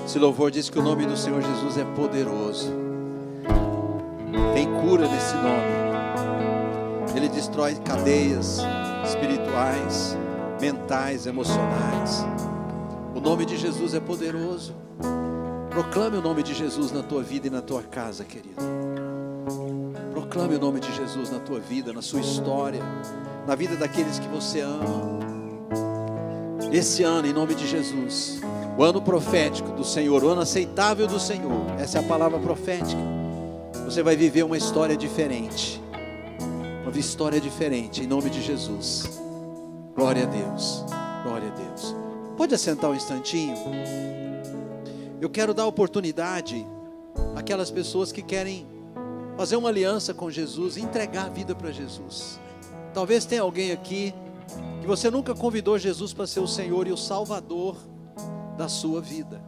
Esse louvor diz que o nome do Senhor Jesus é poderoso. Tem cura nesse nome. Ele destrói cadeias espirituais, mentais, emocionais. O nome de Jesus é poderoso. Proclame o nome de Jesus na tua vida e na tua casa, querido. Proclame o nome de Jesus na tua vida, na sua história, na vida daqueles que você ama. Esse ano, em nome de Jesus, o ano profético do Senhor, o ano aceitável do Senhor, essa é a palavra profética. Você vai viver uma história diferente. Uma história diferente, em nome de Jesus. Glória a Deus. Glória a Deus. Pode assentar um instantinho? Eu quero dar oportunidade àquelas pessoas que querem fazer uma aliança com Jesus, entregar a vida para Jesus. Talvez tenha alguém aqui que você nunca convidou Jesus para ser o Senhor e o Salvador da sua vida.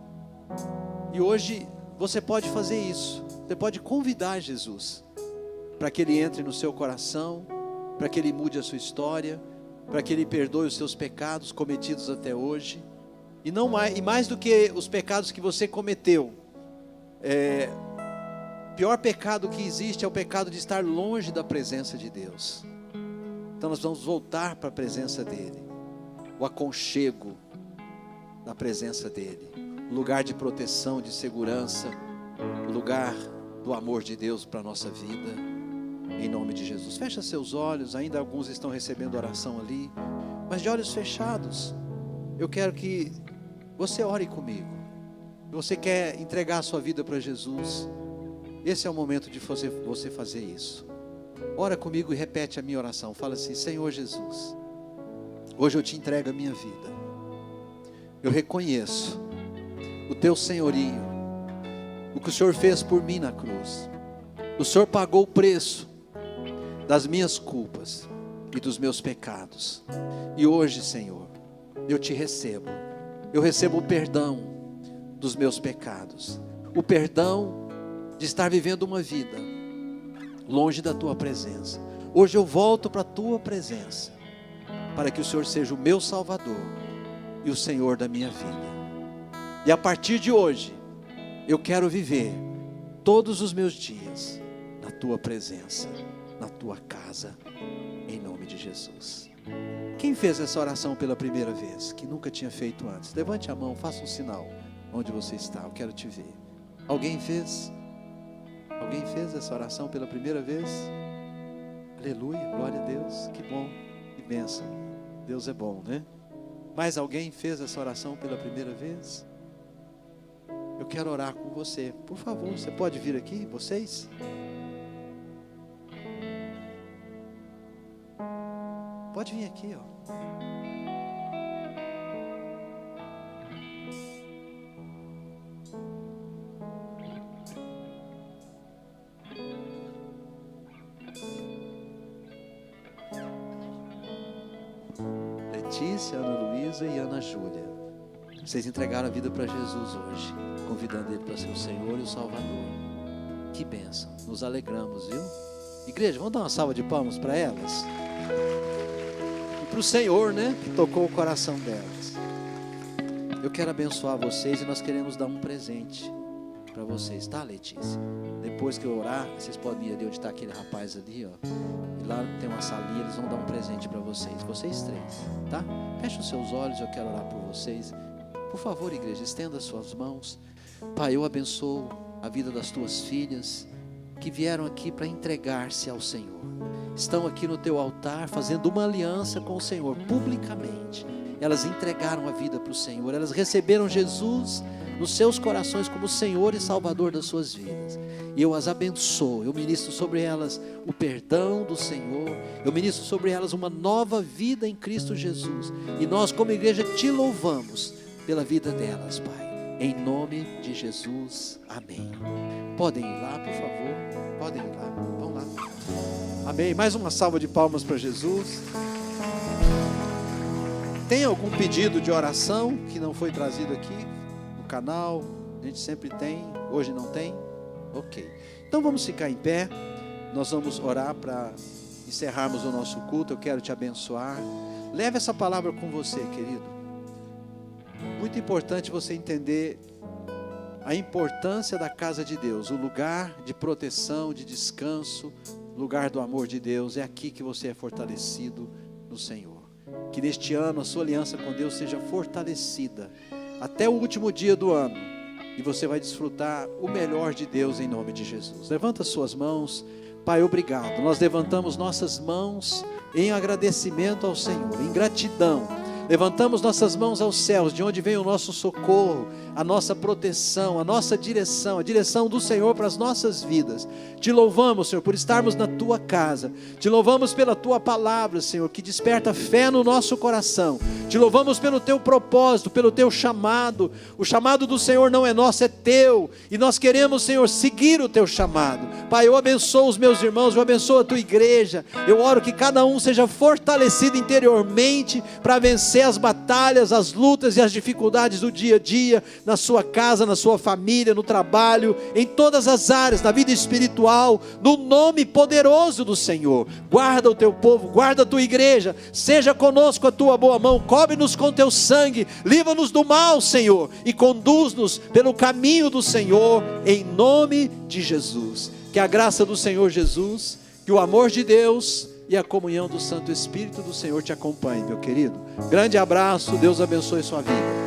E hoje você pode fazer isso. Você pode convidar Jesus para que Ele entre no seu coração, para que Ele mude a sua história, para que Ele perdoe os seus pecados cometidos até hoje. E mais do que os pecados que você cometeu, o pior pecado que existe é o pecado de estar longe da presença de Deus. Então nós vamos voltar para a presença dEle, o aconchego da presença dEle, o lugar de proteção, de segurança, o lugar do amor de Deus para a nossa vida, em nome de Jesus. Fecha seus olhos, ainda alguns estão recebendo oração ali, mas de olhos fechados, eu quero que você ore comigo. Você quer entregar a sua vida para Jesus? Esse é o momento de você fazer isso. Ora comigo e repete a minha oração. Fala assim: Senhor Jesus, hoje eu te entrego a minha vida. Eu reconheço o teu senhorio, o que o Senhor fez por mim na cruz. O Senhor pagou o preço das minhas culpas e dos meus pecados. E hoje, Senhor, eu te recebo. Eu recebo o perdão dos meus pecados, o perdão de estar vivendo uma vida longe da tua presença. Hoje eu volto para a tua presença, para que o Senhor seja o meu Salvador e o Senhor da minha vida. E a partir de hoje, eu quero viver todos os meus dias na tua presença, na tua casa, em nome de Jesus. Quem fez essa oração pela primeira vez, que nunca tinha feito antes? Levante a mão, faça um sinal onde você está, eu quero te ver. Alguém fez? Alguém fez essa oração pela primeira vez? Aleluia, glória a Deus, que bom, que bênção. Deus é bom, né? Mais alguém fez essa oração pela primeira vez? Eu quero orar com você. Por favor, você pode vir aqui, vocês? Pode vir aqui, ó. Letícia, Ana Luísa e Ana Júlia. Vocês entregaram a vida para Jesus hoje, convidando Ele para ser o Senhor e o Salvador. Que bênção, nos alegramos, viu? Igreja, vamos dar uma salva de palmas para elas? E para o Senhor, né, que tocou o coração delas. Eu quero abençoar vocês e nós queremos dar um presente para vocês, tá, Letícia? Depois que eu orar, vocês podem ir ali onde está aquele rapaz ali, ó. E lá tem uma salinha, eles vão dar um presente para vocês três, tá? Feche os seus olhos, eu quero orar por vocês. Por favor, igreja, estenda as suas mãos. Pai, eu abençoo a vida das tuas filhas que vieram aqui para entregar-se ao Senhor. Estão aqui no teu altar fazendo uma aliança com o Senhor publicamente. Elas entregaram a vida para o Senhor. Elas receberam Jesus nos seus corações como Senhor e Salvador das suas vidas. E eu as abençoo. Eu ministro sobre elas o perdão do Senhor. Eu ministro sobre elas uma nova vida em Cristo Jesus. E nós como igreja te louvamos pela vida delas, Pai. Em nome de Jesus, amém. Podem ir lá, por favor. Podem ir lá, vão lá. Amém. Mais uma salva de palmas para Jesus. Tem algum pedido de oração que não foi trazido aqui no canal? A gente sempre tem, hoje não tem? Ok. Então vamos ficar em pé. Nós vamos orar para encerrarmos o nosso culto. Eu quero te abençoar. Leve essa palavra com você, querido. Muito importante você entender a importância da casa de Deus, o lugar de proteção, de descanso, lugar do amor de Deus. É aqui que você é fortalecido no Senhor. Que neste ano a sua aliança com Deus seja fortalecida até o último dia do ano, e você vai desfrutar o melhor de Deus em nome de Jesus. Levanta suas mãos. Pai, obrigado. Nós levantamos nossas mãos em agradecimento ao Senhor, em gratidão. Levantamos nossas mãos aos céus, de onde vem o nosso socorro, a nossa proteção, a nossa direção, a direção do Senhor para as nossas vidas. Te louvamos, Senhor, por estarmos na Tua casa. Te louvamos pela Tua palavra, Senhor, que desperta fé no nosso coração. Te louvamos pelo Teu propósito, pelo Teu chamado. O chamado do Senhor não é nosso, é Teu. E nós queremos, Senhor, seguir o Teu chamado. Pai, eu abençoo os meus irmãos, eu abençoo a Tua igreja. Eu oro que cada um seja fortalecido interiormente para vencer as batalhas, as lutas e as dificuldades do dia a dia, na sua casa, na sua família, no trabalho, em todas as áreas, na vida espiritual, no nome poderoso do Senhor. Guarda o teu povo, guarda a tua igreja, seja conosco a tua boa mão, cobre-nos com teu sangue, livra-nos do mal, Senhor, e conduz-nos pelo caminho do Senhor, em nome de Jesus. Que a graça do Senhor Jesus, que o amor de Deus e a comunhão do Santo Espírito do Senhor te acompanhe, meu querido. Grande abraço, Deus abençoe sua vida.